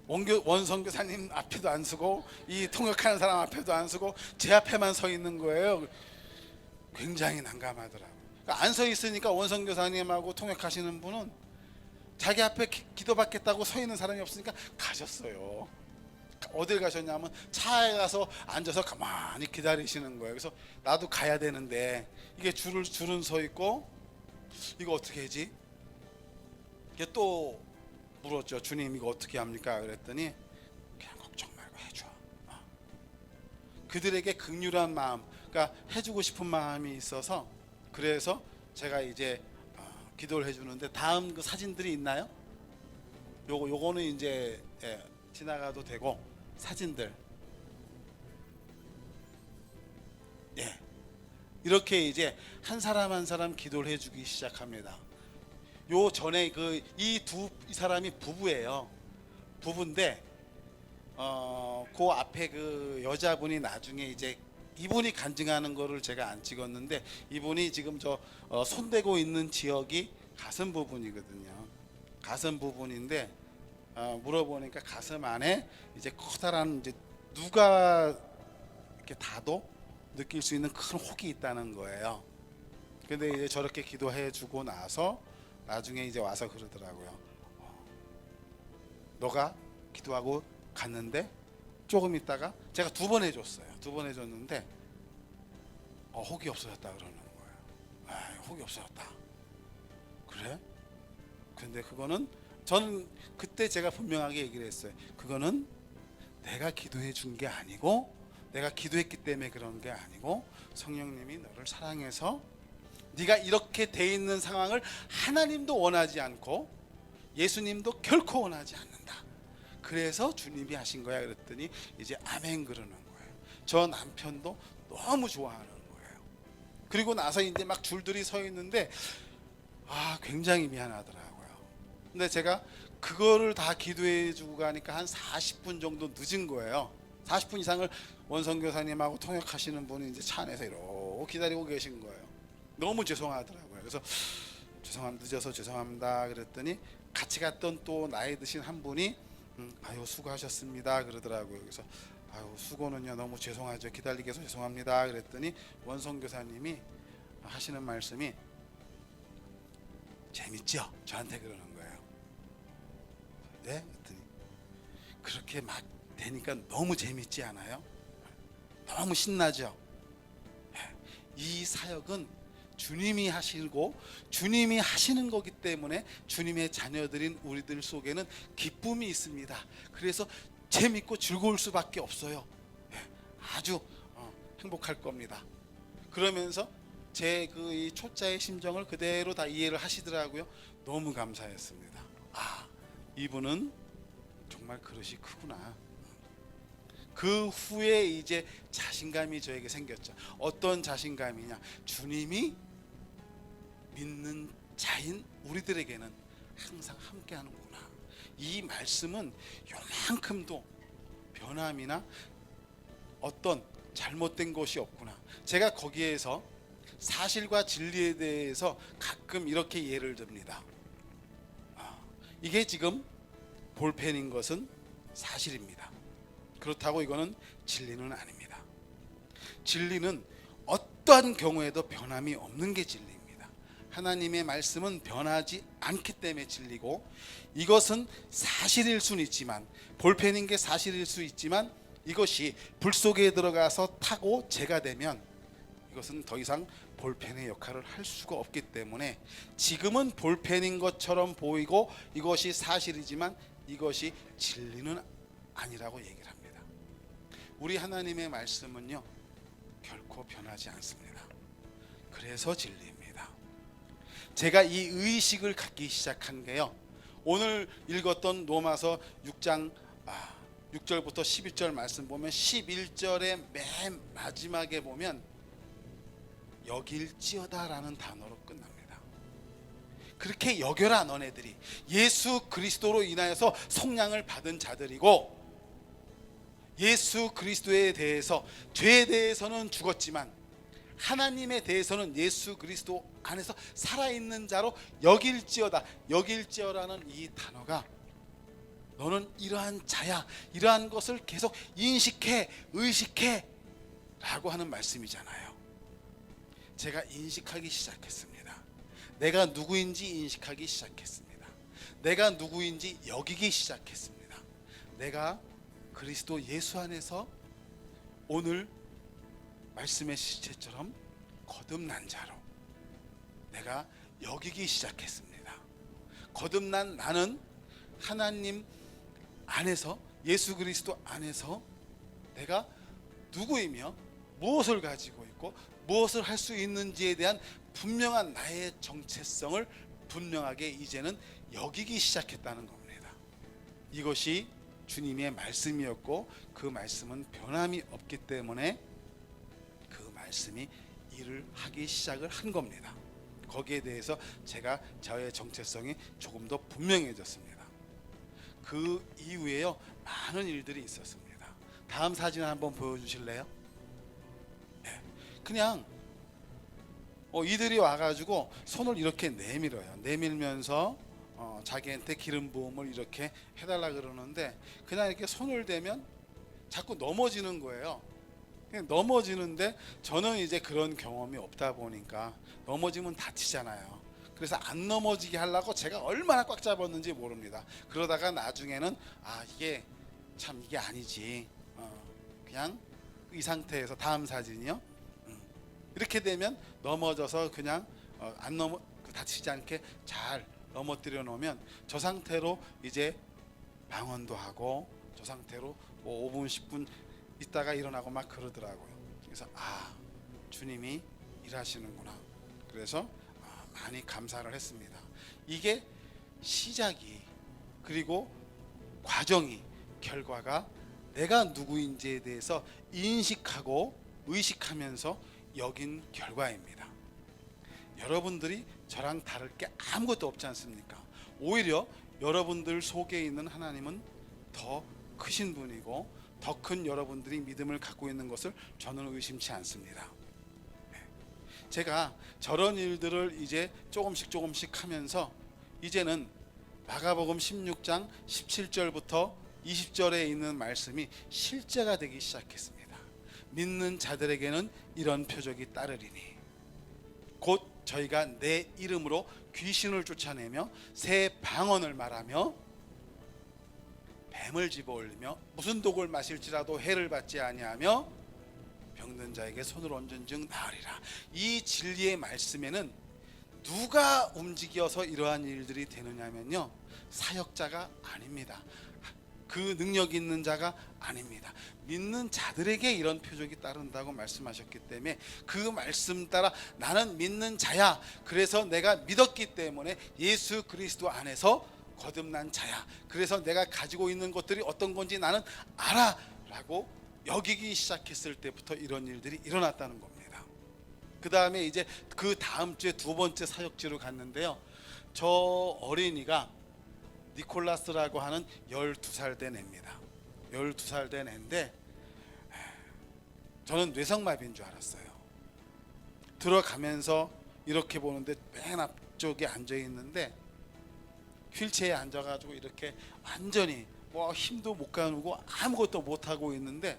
원선교사님 앞에도 안 서고 이 통역하는 사람 앞에도 안 서고 제 앞에만 서 있는 거예요. 굉장히 난감하더라고요. 그러니까 안 서 있으니까 원선교사님하고 통역하시는 분은 자기 앞에 기도받겠다고 서 있는 사람이 없으니까 가셨어요. 어딜 가셨냐면 차에 가서 앉아서 가만히 기다리시는 거예요. 그래서 나도 가야 되는데 이게 줄은 서 있고 이거 어떻게 하지? 이게 또 물었죠. 주님 이거 어떻게 합니까? 그랬더니 그냥 걱정 말고 해줘. 그들에게 긍휼한 마음, 그러니까 해주고 싶은 마음이 있어서 그래서 제가 이제 기도를 해주는데 다음 그 사진들이 있나요? 요거는 이제 지나가도 되고 사진들 이렇게 이제 한 사람 한 사람 기도를 해주기 시작합니다. 요 전에 그 이 사람이 부부예요. 부부인데 그 앞에 그 여자분이 나중에 이제 이분이 간증하는 거를 제가 안 찍었는데 이분이 지금 저 손대고 있는 지역이 가슴 부분이거든요. 가슴 부분인데 물어보니까 가슴 안에 이제 커다란 이제 누가 이렇게 다도 느낄 수 있는 큰 혹이 있다는 거예요. 근데 이제 저렇게 기도해 주고 나서 나중에 이제 와서 그러더라고요. 너가 기도하고 갔는데 조금 있다가 제가 2번 해줬어요. 2번 해줬는데 혹이 없어졌다 그러는 거예요. 혹이 없어졌다. 그래? 근데 그거는 저는 그때 제가 분명하게 얘기를 했어요. 그거는 내가 기도해 준 게 아니고 내가 기도했기 때문에 그런 게 아니고 성령님이 너를 사랑해서 네가 이렇게 돼 있는 상황을 하나님도 원하지 않고 예수님도 결코 원하지 않는다. 그래서 주님이 하신 거야. 그랬더니 이제 아멘 그러는 거예요. 저 남편도 너무 좋아하는 거예요. 그리고 나서 이제 막 줄들이 서 있는데 굉장히 미안하더라고요. 근데 제가 그거를 다 기도해 주고 가니까 한 40분 정도 늦은 거예요. 40분 이상을 원성 교사님하고 통역하시는 분이 이제 차 안에서 이러고 기다리고 계신 거예요. 너무 죄송하더라고요. 그래서 늦어서 죄송합니다 그랬더니 같이 갔던 또 나이 드신 한 분이 아유 수고하셨습니다 그러더라고요. 그래서 아유 수고는요 너무 죄송하죠. 기다리게 해서 죄송합니다 그랬더니 원성 교사님이 하시는 말씀이 재밌죠? 저한테 그러는 거예요. 네? 그랬더니 그렇게 막 되니까 너무 재밌지 않아요? 너무 신나죠? 이 사역은 주님이 하시고 주님이 하시는 거기 때문에 주님의 자녀들인 우리들 속에는 기쁨이 있습니다. 그래서 재밌고 즐거울 수밖에 없어요. 아주 행복할 겁니다. 그러면서 제 그 이 초짜의 심정을 그대로 다 이해를 하시더라고요. 너무 감사했습니다. 이분은 정말 그릇이 크구나. 그 후에 이제 자신감이 저에게 생겼죠. 어떤 자신감이냐? 주님이 믿는 자인 우리들에게는 항상 함께하는구나. 이 말씀은 요만큼도 변함이나 어떤 잘못된 것이 없구나. 제가 거기에서 사실과 진리에 대해서 가끔 이렇게 예를 듭니다. 이게 지금 볼펜인 것은 사실입니다. 그렇다고 이거는 진리는 아닙니다. 진리는 어떠한 경우에도 변함이 없는 게 진리입니다. 하나님의 말씀은 변하지 않기 때문에 진리고 이것은 사실일 수는 있지만 볼펜인 게 사실일 수 있지만 이것이 불 속에 들어가서 타고 재가 되면 이것은 더 이상 볼펜의 역할을 할 수가 없기 때문에 지금은 볼펜인 것처럼 보이고 이것이 사실이지만 이것이 진리는 아니라고 얘기를 합니다. 우리 하나님의 말씀은요 결코 변하지 않습니다. 그래서 진리입니다. 제가 이 의식을 갖기 시작한 게요 오늘 읽었던 로마서 6장 6절부터 11절 말씀 보면 11절의 맨 마지막에 보면 여길지어다라는 단어로 끝납니다. 그렇게 여겨라 너네들이 예수 그리스도로 인하여서 속량을 받은 자들이고 예수 그리스도에 대해서 죄에 대해서는 죽었지만 하나님에 대해서는 예수 그리스도 안에서 살아있는 자로 여길지어다. 여길지어라는 이 단어가 너는 이러한 자야 이러한 것을 계속 인식해 의식해 라고 하는 말씀이잖아요. 제가 인식하기 시작했습니다. 내가 누구인지 인식하기 시작했습니다. 내가 누구인지 여기기 시작했습니다. 내가 그리스도 예수 안에서 오늘 말씀의 시체처럼 거듭난 자로 내가 여기기 시작했습니다. 거듭난 나는 하나님 안에서 예수 그리스도 안에서 내가 누구이며 무엇을 가지고 있고 무엇을 할 수 있는지에 대한 분명한 나의 정체성을 분명하게 이제는 여기기 시작했다는 겁니다. 이것이 주님의 말씀이었고 그 말씀은 변함이 없기 때문에 그 말씀이 일을 하기 시작을 한 겁니다. 거기에 대해서 제가 저의 정체성이 조금 더 분명해졌습니다. 그 이후에요 많은 일들이 있었습니다. 다음 사진 한번 보여주실래요? 네. 그냥 이들이 와가지고 손을 이렇게 내밀어요. 내밀면서 자기한테 기름 부음을 이렇게 해달라 그러는데 그냥 이렇게 손을 대면 자꾸 넘어지는 거예요. 그냥 넘어지는데 저는 이제 그런 경험이 없다 보니까 넘어지면 다치잖아요. 그래서 안 넘어지게 하려고 제가 얼마나 꽉 잡았는지 모릅니다. 그러다가 나중에는 이게 참 이게 아니지. 그냥 이 상태에서 다음 사진이요. 이렇게 되면 넘어져서 그냥 다치지 않게 잘 넘어뜨려 놓으면 저 상태로 이제 방언도 하고 저 상태로 뭐 5분 10분 있다가 일어나고 막 그러더라고요. 그래서 주님이 일하시는구나. 그래서 많이 감사를 했습니다. 이게 시작이 그리고 과정이 결과가 내가 누구인지에 대해서 인식하고 의식하면서 여긴 결과입니다. 여러분들이 저랑 다를 게 아무것도 없지 않습니까? 오히려 여러분들 속에 있는 하나님은 더 크신 분이고 더 큰 여러분들이 믿음을 갖고 있는 것을 저는 의심치 않습니다. 제가 저런 일들을 이제 조금씩 하면서 이제는 마가복음 16장 17절부터 20절에 있는 말씀이 실제가 되기 시작했습니다. 믿는 자들에게는 이런 표적이 따르리니 곧 저희가 내 이름으로 귀신을 쫓아내며 새 방언을 말하며 뱀을 집어올리며 무슨 독을 마실지라도 해를 받지 아니하며 병든 자에게 손을 얹은즉 나으리라. 이 진리의 말씀에는 누가 움직여서 이러한 일들이 되느냐면요 사역자가 아닙니다. 그 능력 있는 자가 아닙니다. 믿는 자들에게 이런 표적이 따른다고 말씀하셨기 때문에 그 말씀 따라 나는 믿는 자야. 그래서 내가 믿었기 때문에 예수 그리스도 안에서 거듭난 자야. 그래서 내가 가지고 있는 것들이 어떤 건지 나는 알아 라고 여기기 시작했을 때부터 이런 일들이 일어났다는 겁니다. 그 다음에 이제 그 다음 주에 두 번째 사역지로 갔는데요, 저 어린이가 니콜라스라고 하는 12살 된 애입니다. 12살 된 애인데 저는 뇌성마비인 줄 알았어요. 들어가면서 이렇게 보는데 맨 앞쪽에 앉아 있는데 휠체어에 앉아가지고 이렇게 완전히 뭐 힘도 못 가누고 아무것도 못 하고 있는데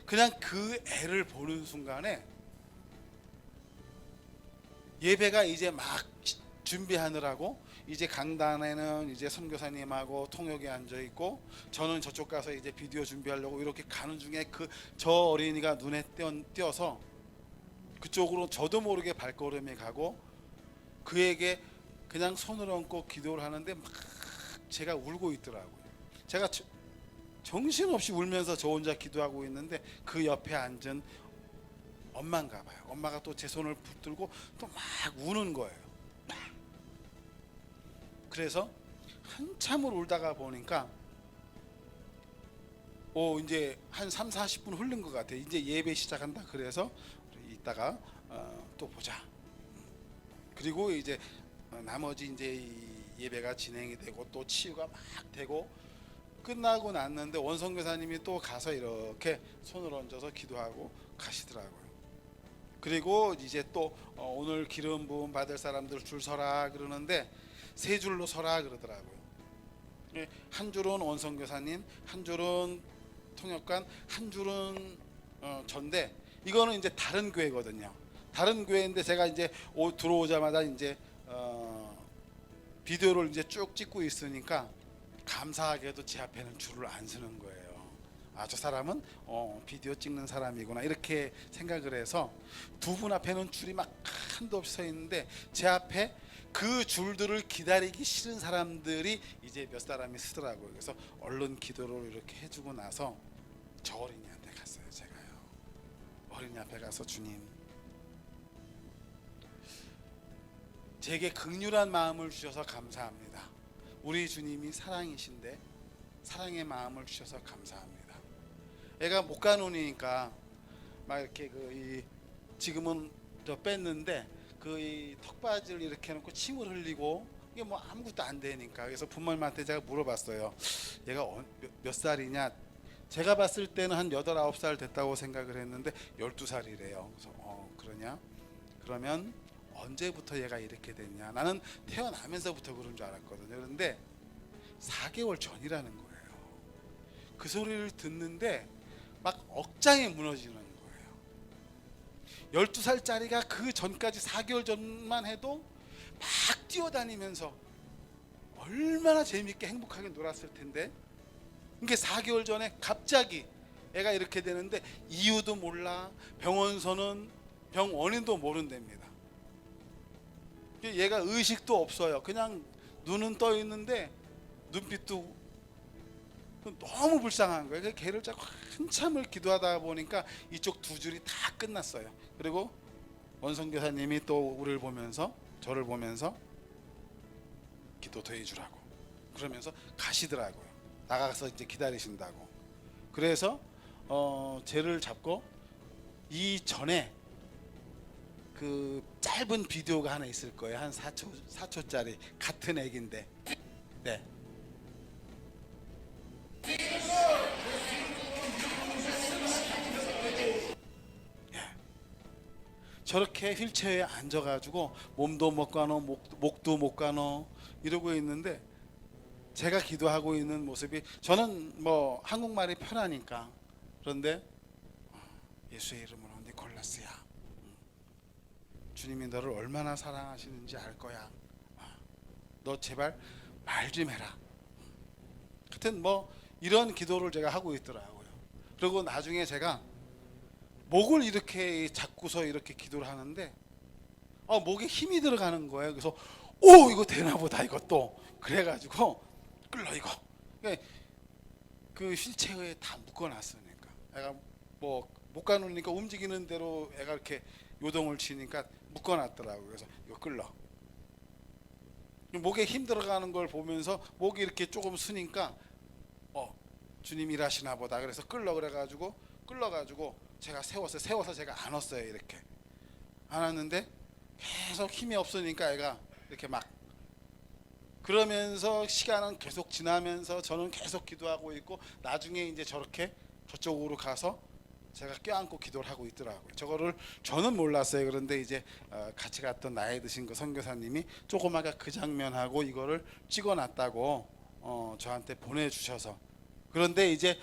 그냥 그 애를 보는 순간에 예배가 이제 막 준비하느라고 이제 강단에는 이제 선교사님하고 통역에 앉아 있고 저는 저쪽 가서 이제 비디오 준비하려고 이렇게 가는 중에 저 어린이가 눈에 띄어서 그쪽으로 저도 모르게 발걸음이 가고 그에게 그냥 손을 얹고 기도를 하는데 막 제가 울고 있더라고요. 제가 정신없이 울면서 저 혼자 기도하고 있는데 그 옆에 앉은 엄마인가 봐요. 엄마가 또 제 손을 붙들고 또 막 우는 거예요. 그래서 한참을 울다가 보니까 이제 한 3, 40분 흐른 것 같아요. 이제 예배 시작한다. 그래서 이따가 또 보자. 그리고 이제 나머지 이제 예배가 진행이 되고 또 치유가 막 되고 끝나고 났는데 원성교사님이 또 가서 이렇게 손을 얹어서 기도하고 가시더라고요. 그리고 이제 또 오늘 기름 부음 받을 사람들 줄 서라 그러는데 세 줄로 서라 그러더라고요. 한 줄은 원성교사님, 한 줄은 통역관, 한 줄은 전대. 이거는 이제 다른 교회거든요. 다른 교회인데 제가 이제 들어오자마자 이제 비디오를 이제 쭉 찍고 있으니까 감사하게도 제 앞에는 줄을 안 서는 거예요. 저 사람은 비디오 찍는 사람이구나 이렇게 생각을 해서 두 분 앞에는 줄이 막 한도 없이 서 있는데 제 앞에 그 줄들을 기다리기 싫은 사람들이 이제 몇 사람이 쓰더라고요. 그래서 얼른 기도를 이렇게 해주고 나서 저 어린이한테 갔어요. 제가요. 어린이 앞에 가서 주님, 제게 극률한 마음을 주셔서 감사합니다. 우리 주님이 사랑이신데 사랑의 마음을 주셔서 감사합니다. 애가 못 가누니까 막 이렇게 지금은 저 뺐는데 이 턱받이를 이렇게 해놓고 침을 흘리고 이게 뭐 아무것도 안 되니까, 그래서 부모님한테 제가 물어봤어요. 얘가 몇 살이냐? 제가 봤을 때는 한 8, 9살 됐다고 생각을 했는데 12살이래요. 그래서 그러냐? 그러면 언제부터 얘가 이렇게 됐냐? 나는 태어나면서부터 그런 줄 알았거든요. 그런데 4개월 전이라는 거예요. 그 소리를 듣는데 막 억장이 무너지는 거예요. 12살짜리가 그 전까지 4개월 전만 해도 막 뛰어다니면서 얼마나 재밌게 행복하게 놀았을 텐데, 이게 4개월 전에 갑자기 애가 이렇게 되는데 이유도 몰라, 병원서는 병 원인도 모른답니다. 얘가 의식도 없어요. 그냥 눈은 떠 있는데 눈빛도 너무 불쌍한 거예요. 그래서 걔를 자꾸 한참을 기도하다 보니까 이쪽 2줄이 다 끝났어요. 그리고 원성교사님이 또 우리를 보면서, 저를 보면서 기도 더 해주라고 그러면서 가시더라고요. 나가서 이제 기다리신다고. 그래서 쟤를 잡고 이전에 그 짧은 비디오가 하나 있을 거예요. 한 4초짜리 같은 애기인데, 네. 저렇게 휠체어에 앉아가지고 몸도 못 가노, 목도 못 가노 이러고 있는데, 제가 기도하고 있는 모습이, 저는 뭐 한국말이 편하니까, 그런데 예수의 이름으로 니콜라스야, 주님이 너를 얼마나 사랑하시는지 알 거야. 너 제발 말 좀 해라. 하여튼 뭐 이런 기도를 제가 하고 있더라고요. 그리고 나중에 제가 목을 이렇게 잡고서 이렇게 기도를 하는데 목에 힘이 들어가는 거예요. 그래서 이거 되나 보다 이것도. 그래가지고 끌러 이거. 그 휠체어에 다 묶어놨으니까 애가 뭐 못 가누니까 움직이는 대로 애가 이렇게 요동을 치니까 묶어놨더라고요. 그래서 이거 끌러. 목에 힘 들어가는 걸 보면서 목이 이렇게 조금 쓰니까 주님 일하시나 보다. 그래서 끌러가지고 제가 세워서 제가 안았어요. 이렇게 안았는데 계속 힘이 없으니까 애가 이렇게 막, 그러면서 시간은 계속 지나면서 저는 계속 기도하고 있고, 나중에 이제 저렇게 저쪽으로 가서 제가 껴안고 기도를 하고 있더라고요. 저거를 저는 몰랐어요. 그런데 이제 같이 갔던 나이 드신 그 선교사님이 조그마가 그 장면하고 이거를 찍어놨다고 저한테 보내주셔서, 그런데 이제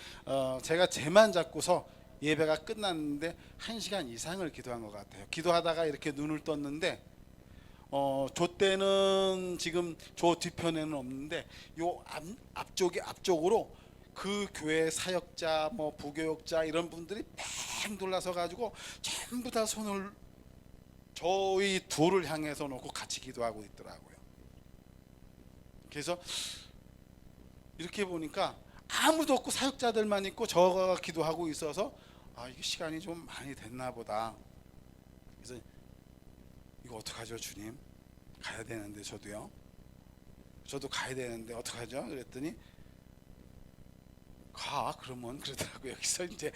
제가 쟤만 잡고서 예배가 끝났는데 1시간 이상을 기도한 것 같아요. 기도하다가 이렇게 눈을 떴는데 저 때는 지금 저 뒤편에는 없는데 요 앞쪽으로 그 교회 사역자, 뭐 부교역자 이런 분들이 뺑 둘러서 가지고 전부 다 손을 저희 둘을 향해서 놓고 같이 기도하고 있더라고요. 그래서 이렇게 보니까 아무도 없고 사역자들만 있고 저가 기도하고 있어서 이게 시간이 좀 많이 됐나 보다. 그래서 이거 어떡하죠 주님? 가야 되는데 저도 가야 되는데 어떡하죠? 그랬더니 그러면 그러더라고요. 여기서 이제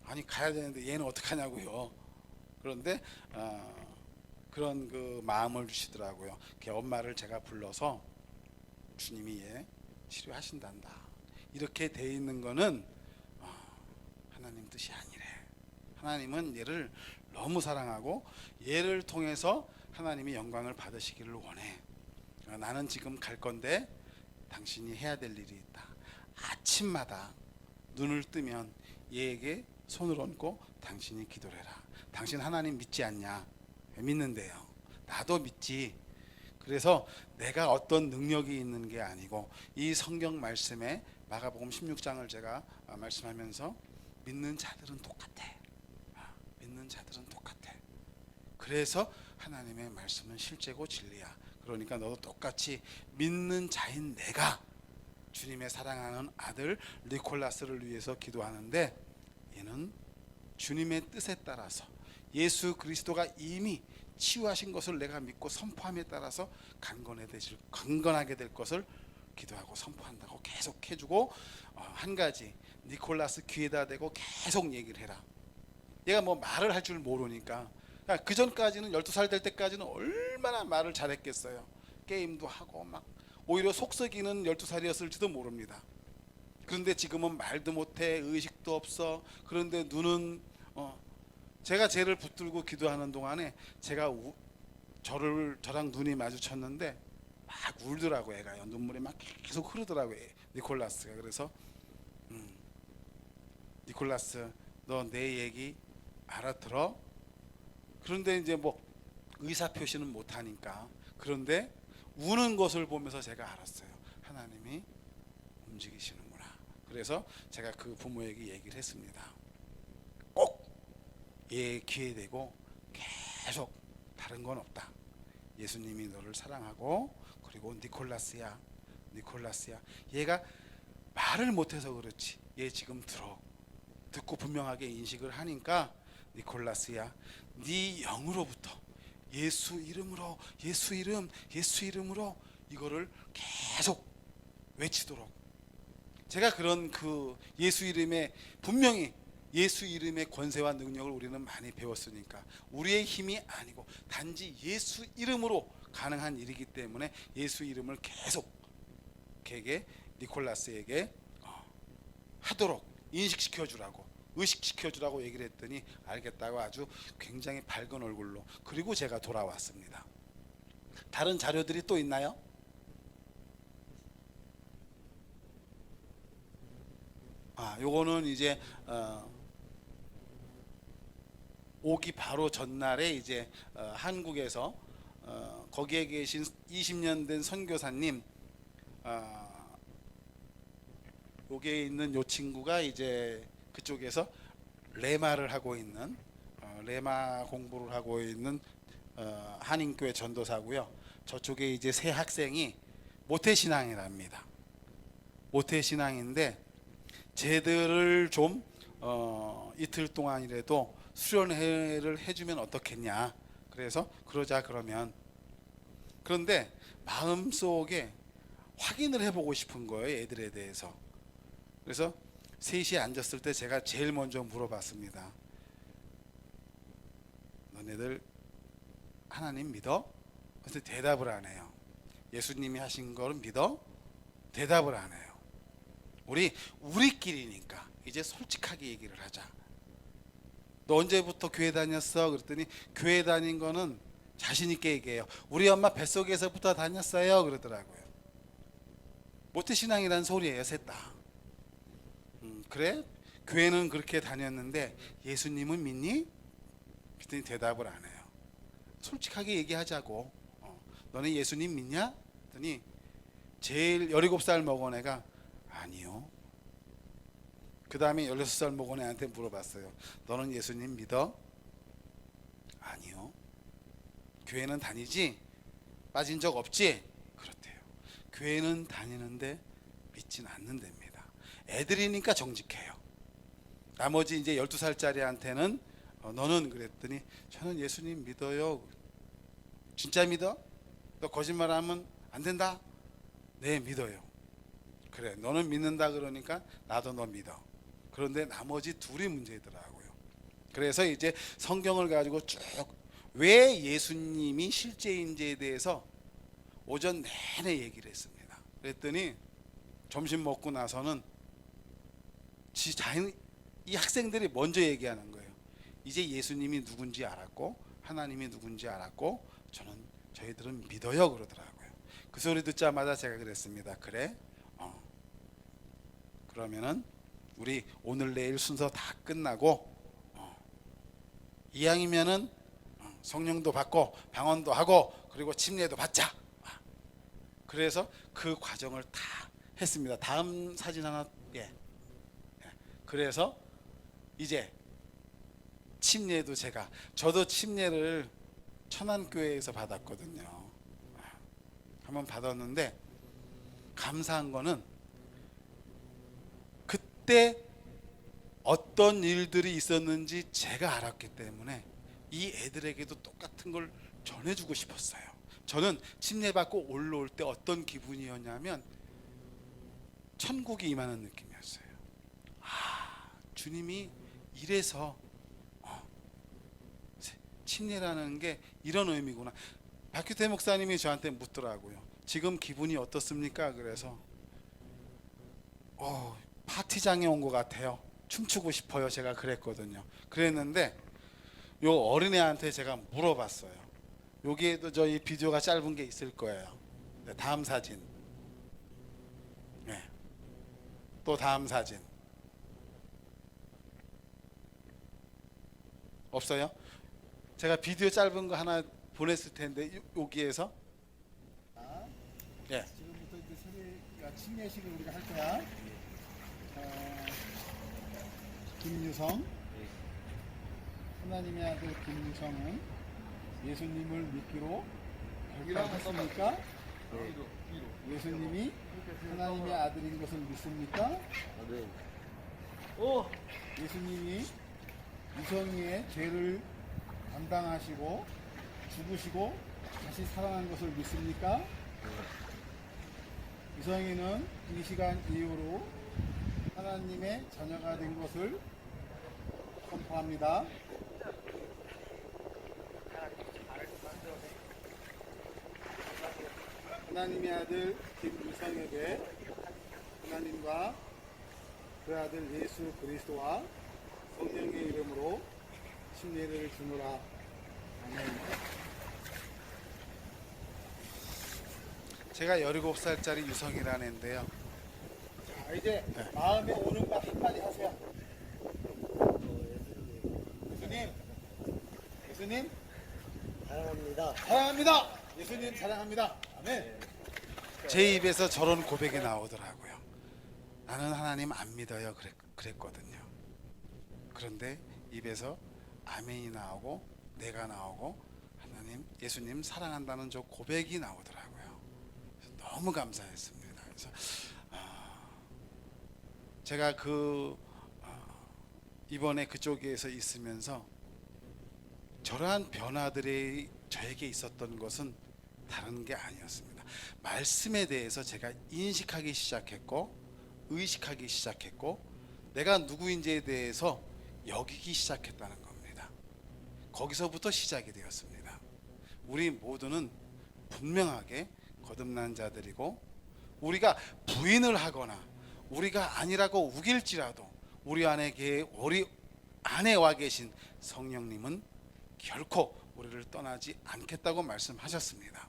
아니 가야 되는데 얘는 어떡하냐고요. 그런데 그런 그 마음을 주시더라고요. 엄마를 제가 불러서 주님이 얘 치료하신단다. 이렇게 돼 있는 거는 하나님 뜻이 아니래. 하나님은 얘를 너무 사랑하고 얘를 통해서 하나님이 영광을 받으시기를 원해. 나는 지금 갈 건데 당신이 해야 될 일이 있다. 아침마다 눈을 뜨면 얘에게 손을 얹고 당신이 기도를 해라. 당신 하나님 믿지 않냐? 믿는데요. 나도 믿지. 그래서 내가 어떤 능력이 있는 게 아니고 이 성경 말씀에 마가복음 16장을 제가 말씀하면서 믿는 자들은 똑같아. 믿는 자들은 똑같아. 그래서 하나님의 말씀은 실제고 진리야. 그러니까 너도 똑같이 믿는 자인 내가 주님의 사랑하는 아들 니콜라스를 위해서 기도하는데 얘는 주님의 뜻에 따라서 예수 그리스도가 이미 치유하신 것을 내가 믿고 선포함에 따라서 강건하게 될 것을 기도하고 선포한다고 계속 해주고, 한 가지 니콜라스 귀에다 대고 계속 얘기를 해라. 얘가 뭐 말을 할 줄 모르니까, 그 전까지는 12살 될 때까지는 얼마나 말을 잘했겠어요. 게임도 하고 막 오히려 속썩이는 12살이었을지도 모릅니다. 그런데 지금은 말도 못해, 의식도 없어. 그런데 눈은 제가 쟤를 붙들고 기도하는 동안에 제가 저랑 눈이 마주쳤는데 막 울더라고요. 애가요. 눈물이 막 계속 흐르더라고요. 니콜라스가. 그래서 니콜라스, 너 내 얘기 알아들어? 그런데 이제 뭐 의사 표시는 못하니까, 그런데 우는 것을 보면서 제가 알았어요. 하나님이 움직이시는구나. 그래서 제가 그 부모에게 얘기를 했습니다. 꼭 얘 귀에 대고 계속, 다른 건 없다. 예수님이 너를 사랑하고, 그리고 니콜라스야, 얘가 말을 못해서 그렇지 얘 지금 듣고 분명하게 인식을 하니까, 니콜라스야, 네 영으로부터 예수 이름으로, 예수 이름으로 이거를 계속 외치도록, 제가 그런 그 예수 이름에, 분명히 예수 이름의 권세와 능력을 우리는 많이 배웠으니까, 우리의 힘이 아니고 단지 예수 이름으로 가능한 일이기 때문에 예수 이름을 계속 걔에게, 니콜라스에게 하도록 인식시켜 주라고, 의식시켜 주라고 얘기를 했더니 알겠다고 아주 굉장히 밝은 얼굴로, 그리고 제가 돌아왔습니다. 다른 자료들이 또 있나요? 요거는 이제 오기 바로 전날에 이제 한국에서 거기에 계신 20년 된 선교사님, 여기에 있는 요 친구가 이제 그쪽에서 레마를 하고 있는, 레마 공부를 하고 있는 한인교회 전도사고요. 저쪽에 이제 새 학생이 모태신앙이랍니다. 모태신앙인데 쟤들을 좀 이틀 동안이라도 수련회를 해주면 어떻겠냐. 그래서 그러자 그러면, 그런데 마음속에 확인을 해보고 싶은 거예요, 애들에 대해서. 그래서 셋이 앉았을 때 제가 제일 먼저 물어봤습니다. 너네들 하나님 믿어? 그래서 대답을 안 해요. 예수님이 하신 거를 믿어? 대답을 안 해요. 우리끼리니까 이제 솔직하게 얘기를 하자. 너 언제부터 교회 다녔어? 그랬더니 교회 다닌 거는 자신 있게 얘기해요. 우리 엄마 뱃속에서부터 다녔어요. 그러더라고요. 모태신앙이란 소리예요, 셋 다. 그래? 교회는 그렇게 다녔는데 예수님은 믿니? 그랬더니 대답을 안 해요. 솔직하게 얘기하자고. 너네 예수님 믿냐? 그랬더니 제일 17살 먹은 애가 아니요. 그 다음에 16살 먹은 애한테 물어봤어요. 너는 예수님 믿어? 아니요. 교회는 다니지? 빠진 적 없지? 그렇대요. 교회는 다니는데 믿진 않는답니다. 애들이니까 정직해요. 나머지 이제 12살짜리한테는 너는? 그랬더니 저는 예수님 믿어요. 진짜 믿어? 너 거짓말하면 안 된다? 네, 믿어요. 그래, 너는 믿는다 그러니까 나도 너 믿어. 그런데 나머지 둘이 문제더라고요. 그래서 이제 성경을 가지고 쭉 왜 예수님이 실제인지에 대해서 오전 내내 얘기를 했습니다. 그랬더니 점심 먹고 나서는 이 학생들이 먼저 얘기하는 거예요. 이제 예수님이 누군지 알았고 하나님이 누군지 알았고 저희들은 믿어요. 그러더라고요. 그 소리 듣자마자 제가 그랬습니다. 그래? 그러면은 우리 오늘 내일 순서 다 끝나고 이왕이면은 성령도 받고 방언도 하고 그리고 침례도 받자. 그래서 그 과정을 다 했습니다. 다음 사진 하나. 예. 그래서 이제 침례도 저도 침례를 천안교회에서 받았거든요. 한번 받았는데 감사한 거는 그때 어떤 일들이 있었는지 제가 알았기 때문에 이 애들에게도 똑같은 걸 전해주고 싶었어요. 저는 침례받고 올라올 때 어떤 기분이었냐면 천국이 임하는 느낌이었어요. 주님이 이래서 침례라는 게 이런 의미구나. 박규태 목사님이 저한테 묻더라고요. 지금 기분이 어떻습니까? 그래서 파티장에 온 것 같아요. 춤추고 싶어요. 제가 그랬거든요. 그랬는데 요 어린애한테 제가 물어봤어요. 여기에도 저희 비디오가 짧은 게 있을 거예요. 네, 다음 사진. 네. 또 다음 사진. 없어요? 제가 비디오 짧은 거 하나 보냈을 텐데 여기에서 예. 지금부터 이제 세례가 침례식을 우리가 할 거야. 김유성, 하나님의 아들 김유성은 예수님을 믿기로 결단했습니까? 예수님이 하나님의 아들인 것을 믿습니까? 예수님이 유성이의 죄를 담당하시고 죽으시고 다시 살아난 것을 믿습니까? 유성이는 이 시간 이후로 하나님의 자녀가 된 것을 선포합니다. 하나님의 아들 김유성에게 하나님과 그 아들 예수 그리스도와 성령의 이름으로 침례를 주노라. 아멘. 제가 17살짜리 유성이라는 애인데요. 자, 이제 마음에 오는 거 한마디 하세요. 예수님 사랑합니다. 사랑합니다. 예수님 사랑합니다. 아멘. 제 입에서 저런 고백이 나오더라고요. 나는 하나님 안 믿어요. 그랬거든요. 그런데 입에서 아멘이 나오고 내가 나오고 하나님, 예수님 사랑한다는 저 고백이 나오더라고요. 너무 감사했습니다. 그래서 제가 이번에 그쪽에서 있으면서 저러한 변화들이 저에게 있었던 것은 다른 게 아니었습니다. 말씀에 대해서 제가 인식하기 시작했고 의식하기 시작했고 내가 누구인지에 대해서 여기기 시작했다는 겁니다. 거기서부터 시작이 되었습니다. 우리 모두는 분명하게 거듭난 자들이고 우리가 부인을 하거나 우리가 아니라고 우길지라도 우리 안에 와 계신 성령님은 결코 우리를 떠나지 않겠다고 말씀하셨습니다.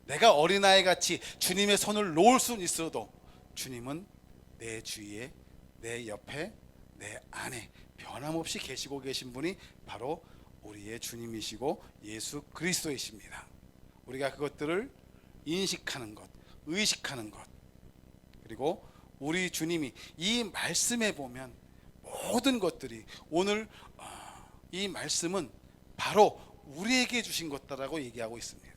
내가 어린아이 같이 주님의 손을 놓을 수는 있어도 주님은 내 주위에, 내 옆에, 내 안에 변함없이 계시고 계신 분이 바로 우리의 주님이시고 예수 그리스도이십니다. 우리가 그것들을 인식하는 것, 의식하는 것, 그리고 우리 주님이 이 말씀에 보면 모든 것들이 오늘 이 말씀은 바로 우리에게 주신 것다라고 얘기하고 있습니다.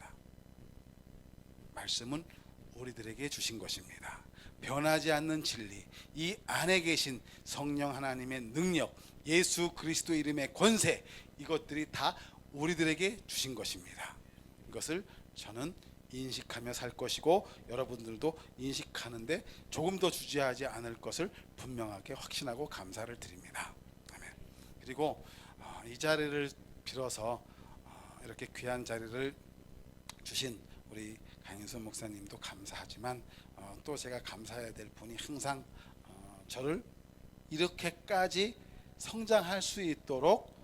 말씀은 우리들에게 주신 것입니다. 변하지 않는 진리, 이 안에 계신 성령 하나님의 능력, 예수 그리스도 이름의 권세, 이것들이 다 우리들에게 주신 것입니다. 이것을 저는 인식하며 살 것이고 여러분들도 인식하는데 조금 더 주저하지 않을 것을 분명하게 확신하고 감사를 드립니다. 아멘. 그리고 이 자리를 빌어서 이렇게 귀한 자리를 주신 우리 강인수 목사님도 감사하지만 또 제가 감사해야 될 분이 항상 저를 이렇게까지 성장할 수 있도록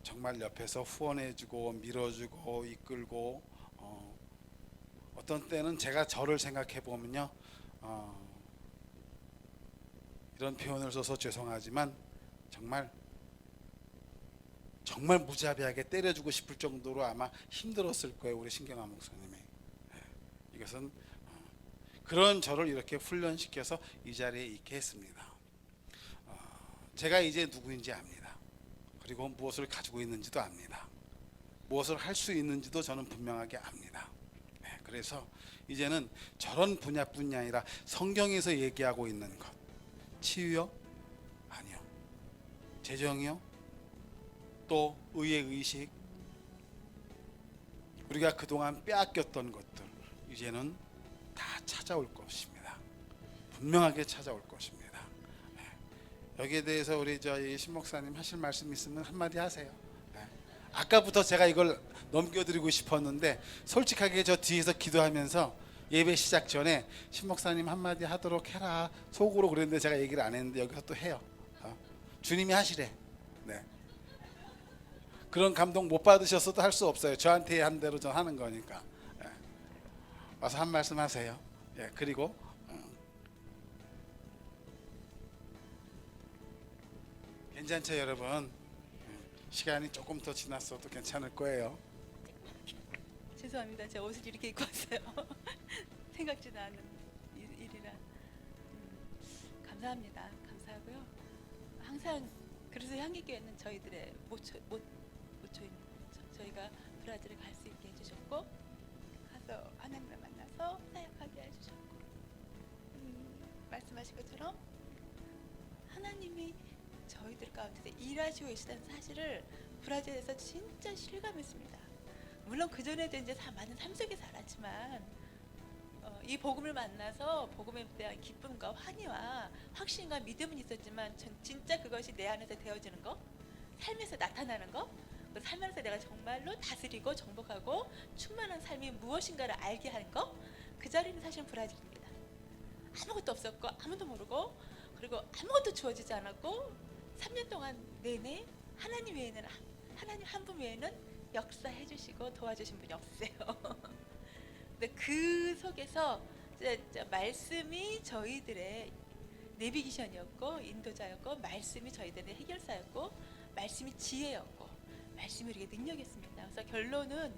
정말 옆에서 후원해주고 밀어주고 이끌고 어떤 때는 제가 저를 생각해 보면요 이런 표현을 써서 죄송하지만 정말 무자비하게 때려주고 싶을 정도로 아마 힘들었을 거예요. 우리 신경아 목사님이. 이것은 그런 저를 이렇게 훈련시켜서 이 자리에 있게 했습니다. 제가 이제 누구인지 압니다. 그리고 무엇을 가지고 있는지도 압니다. 무엇을 할 수 있는지도 저는 분명하게 압니다. 그래서 이제는 저런 분야뿐이 아니라 성경에서 얘기하고 있는 것, 치유요? 아니요. 재정이요? 또 의의 의식, 우리가 그동안 빼앗겼던 것들 이제는 다 찾아올 것입니다. 분명하게 찾아올 것입니다. 네. 여기에 대해서 우리 저희 신 목사님 하실 말씀 있으면 한마디 하세요. 네. 아까부터 제가 이걸 넘겨드리고 싶었는데 솔직하게 저 뒤에서 기도하면서 예배 시작 전에 신 목사님 한마디 하도록 해라 속으로 그랬는데 제가 얘기를 안 했는데 여기서 또 해요. 주님이 하시래. 네. 그런 감동 못 받으셨어도 할 수 없어요. 저한테 한 대로 전 하는 거니까. 예. 와서 한 말씀 하세요. 예. 그리고 괜찮죠 여러분? 시간이 조금 더 지났어도 괜찮을 거예요. 죄송합니다. 제가 옷을 이렇게 입고 왔어요. 생각지도 않은 일이라 감사합니다. 감사하고요. 항상 그래서 향기교회는 저희들의 모초입니다. 저희가 브라질에 갈 수 있게 해주셨고 가서 하나님을 만나서 사역하게 해주셨고 말씀하신 것처럼 하나님이 저희들 가운데서 일하시고 계시다는 사실을 브라질에서 진짜 실감했습니다. 물론 그 전에도 이제 많은 삶 속에 살았지만 이 복음을 만나서 복음에 대한 기쁨과 환희와 확신과 믿음은 있었지만 진짜 그것이 내 안에서 되어지는 거, 삶에서 나타나는 거, 그 삶 안에서 내가 정말로 다스리고 정복하고 충만한 삶이 무엇인가를 알게 하는 거, 그 자리는 사실은 브라질입니다. 아무것도 없었고 아무도 모르고 그리고 아무것도 주어지지 않았고 3년 동안 내내 하나님 외에는 하나님 한 분 외에는 역사해 주시고 도와주신 분이 없으세요. 근데 그 속에서 말씀이 저희들의 내비게이션이었고 인도자였고 말씀이 저희들의 해결사였고 말씀이 지혜였고 말씀이 우리에게 능력이었습니다. 그래서 결론은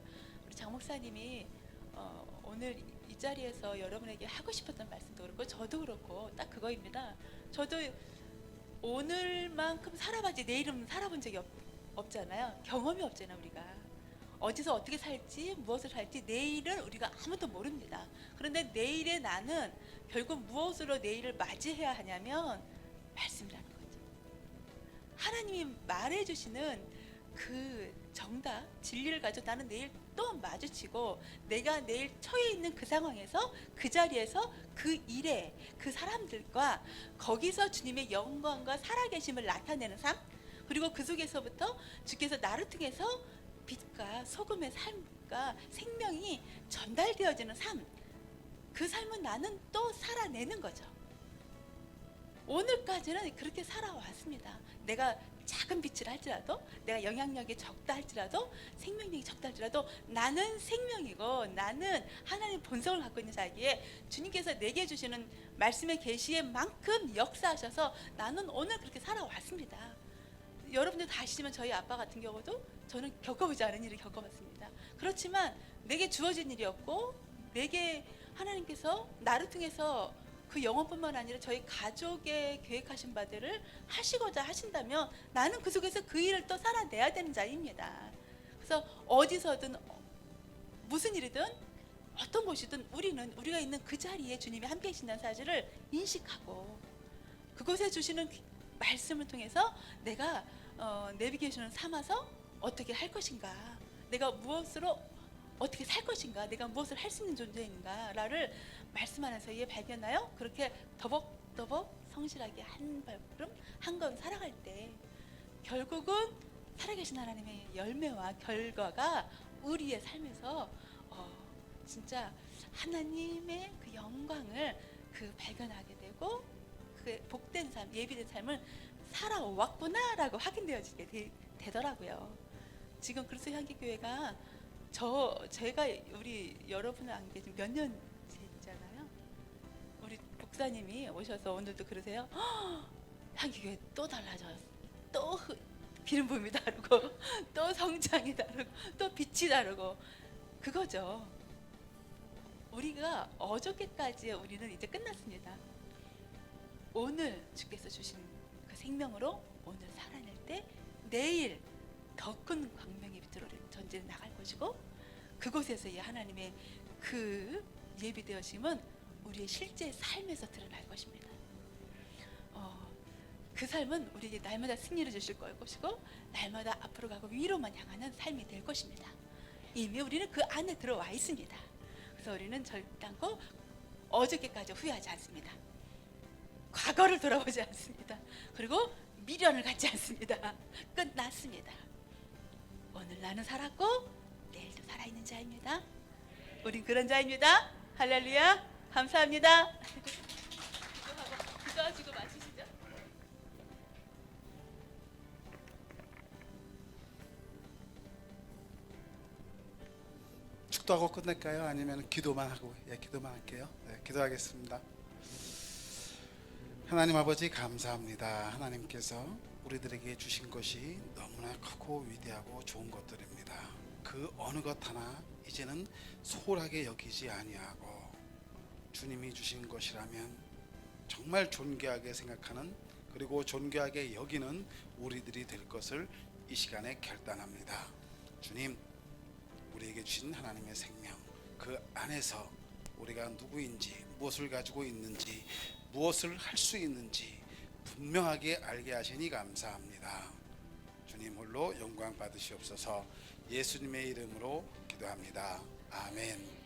우리 장 목사님이 오늘 이 자리에서 여러분에게 하고 싶었던 말씀도 그렇고 저도 그렇고 딱 그거입니다. 저도 오늘만큼 살아봐지 내일은 살아본 적이 없잖아요. 경험이 없잖아요. 우리가 어디서 어떻게 살지 무엇을 할지 내일은 우리가 아무도 모릅니다. 그런데 내일의 나는 결국 무엇으로 내일을 맞이해야 하냐면 말씀이라는 거죠. 하나님이 말해주시는 그 정답 진리를 가지고 나는 내일 또 마주치고 내가 내일 처해 있는 그 상황에서 그 자리에서 그 일에 그 사람들과 거기서 주님의 영광과 살아계심을 나타내는 삶, 그리고 그 속에서부터 주께서 나를 통해서 빛과 소금의 삶과 생명이 전달되어지는 삶, 그 삶은 나는 또 살아내는 거죠. 오늘까지는 그렇게 살아왔습니다. 내가 작은 빛을 할지라도 내가 영향력이 적다 할지라도 생명력이 적다 할지라도 나는 생명이고 나는 하나님 본성을 갖고 있는 자기에 주님께서 내게 주시는 말씀의 계시에 만큼 역사하셔서 나는 오늘 그렇게 살아왔습니다. 여러분들 다 아시지만 저희 아빠 같은 경우도 저는 겪어보지 않은 일을 겪어봤습니다. 그렇지만 내게 주어진 일이었고 내게 하나님께서 나를 통해서 그 영혼뿐만 아니라 저희 가족의 계획하신 바들을 하시고자 하신다면 나는 그 속에서 그 일을 또 살아내야 되는 자입니다. 그래서 어디서든 무슨 일이든 어떤 곳이든 우리가 있는 그 자리에 주님이 함께 계신다는 사실을 인식하고 그곳에 주시는 말씀을 통해서 내가 내비게이션을 삼아서 어떻게 할 것인가, 내가 무엇으로 어떻게 살 것인가, 내가 무엇을 할 수 있는 존재인가를 말씀 안에서 이해 발견하여 그렇게 더벅더벅 성실하게 한 발걸음 한 걸음 살아갈 때 결국은 살아계신 하나님의 열매와 결과가 우리의 삶에서 진짜 하나님의 그 영광을 발견하게 되고 그 복된 삶, 예비된 삶을 살아왔구나라고 확인되어지게 되더라고요. 지금 그리스도 향기교회가 제가 우리 여러분을 안 계신 몇 년째잖아요. 우리 목사님이 오셔서 오늘도 그러세요. 향기교회 또 달라져요. 또 기름 부음이 다르고 또 성장이 다르고 또 빛이 다르고 그거죠. 우리가 어저께까지 우리는 이제 끝났습니다. 오늘 주께서 주신 그 생명으로 오늘 살아낼 때 내일 더 큰 광명의 빛으로 전진해 나갈 것이고 그곳에서의 하나님의 그 예비되어심은 우리의 실제 삶에서 드러날 것입니다. 그 삶은 우리에게 날마다 승리를 주실 것이고 날마다 앞으로 가고 위로만 향하는 삶이 될 것입니다. 이미 우리는 그 안에 들어와 있습니다. 그래서 우리는 결단코 어저께까지 후회하지 않습니다. 과거를 돌아보지 않습니다. 그리고 미련을 갖지 않습니다. 끝났습니다. 오늘 나는 살았고 내일도 살아있는 자입니다. 우린 그런 자입니다. 할렐루야. 감사합니다. 기도하시고 마치시죠. 축도하고 끝낼까요? 아니면 기도만 하고? 예, 기도만 할게요. 네, 기도하겠습니다. 하나님 아버지 감사합니다. 하나님께서 우리들에게 주신 것이 너무나 크고 위대하고 좋은 것들입니다. 그 어느 것 하나 이제는 소홀하게 여기지 아니하고 주님이 주신 것이라면 정말 존귀하게 생각하는, 그리고 존귀하게 여기는 우리들이 될 것을 이 시간에 결단합니다. 주님, 우리에게 주신 하나님의 생명, 그 안에서 우리가 누구인지, 무엇을 가지고 있는지, 무엇을 할 수 있는지 분명하게 알게 하시니 감사합니다. 주님 홀로 영광 받으시옵소서. 예수님의 이름으로 기도합니다. 아멘.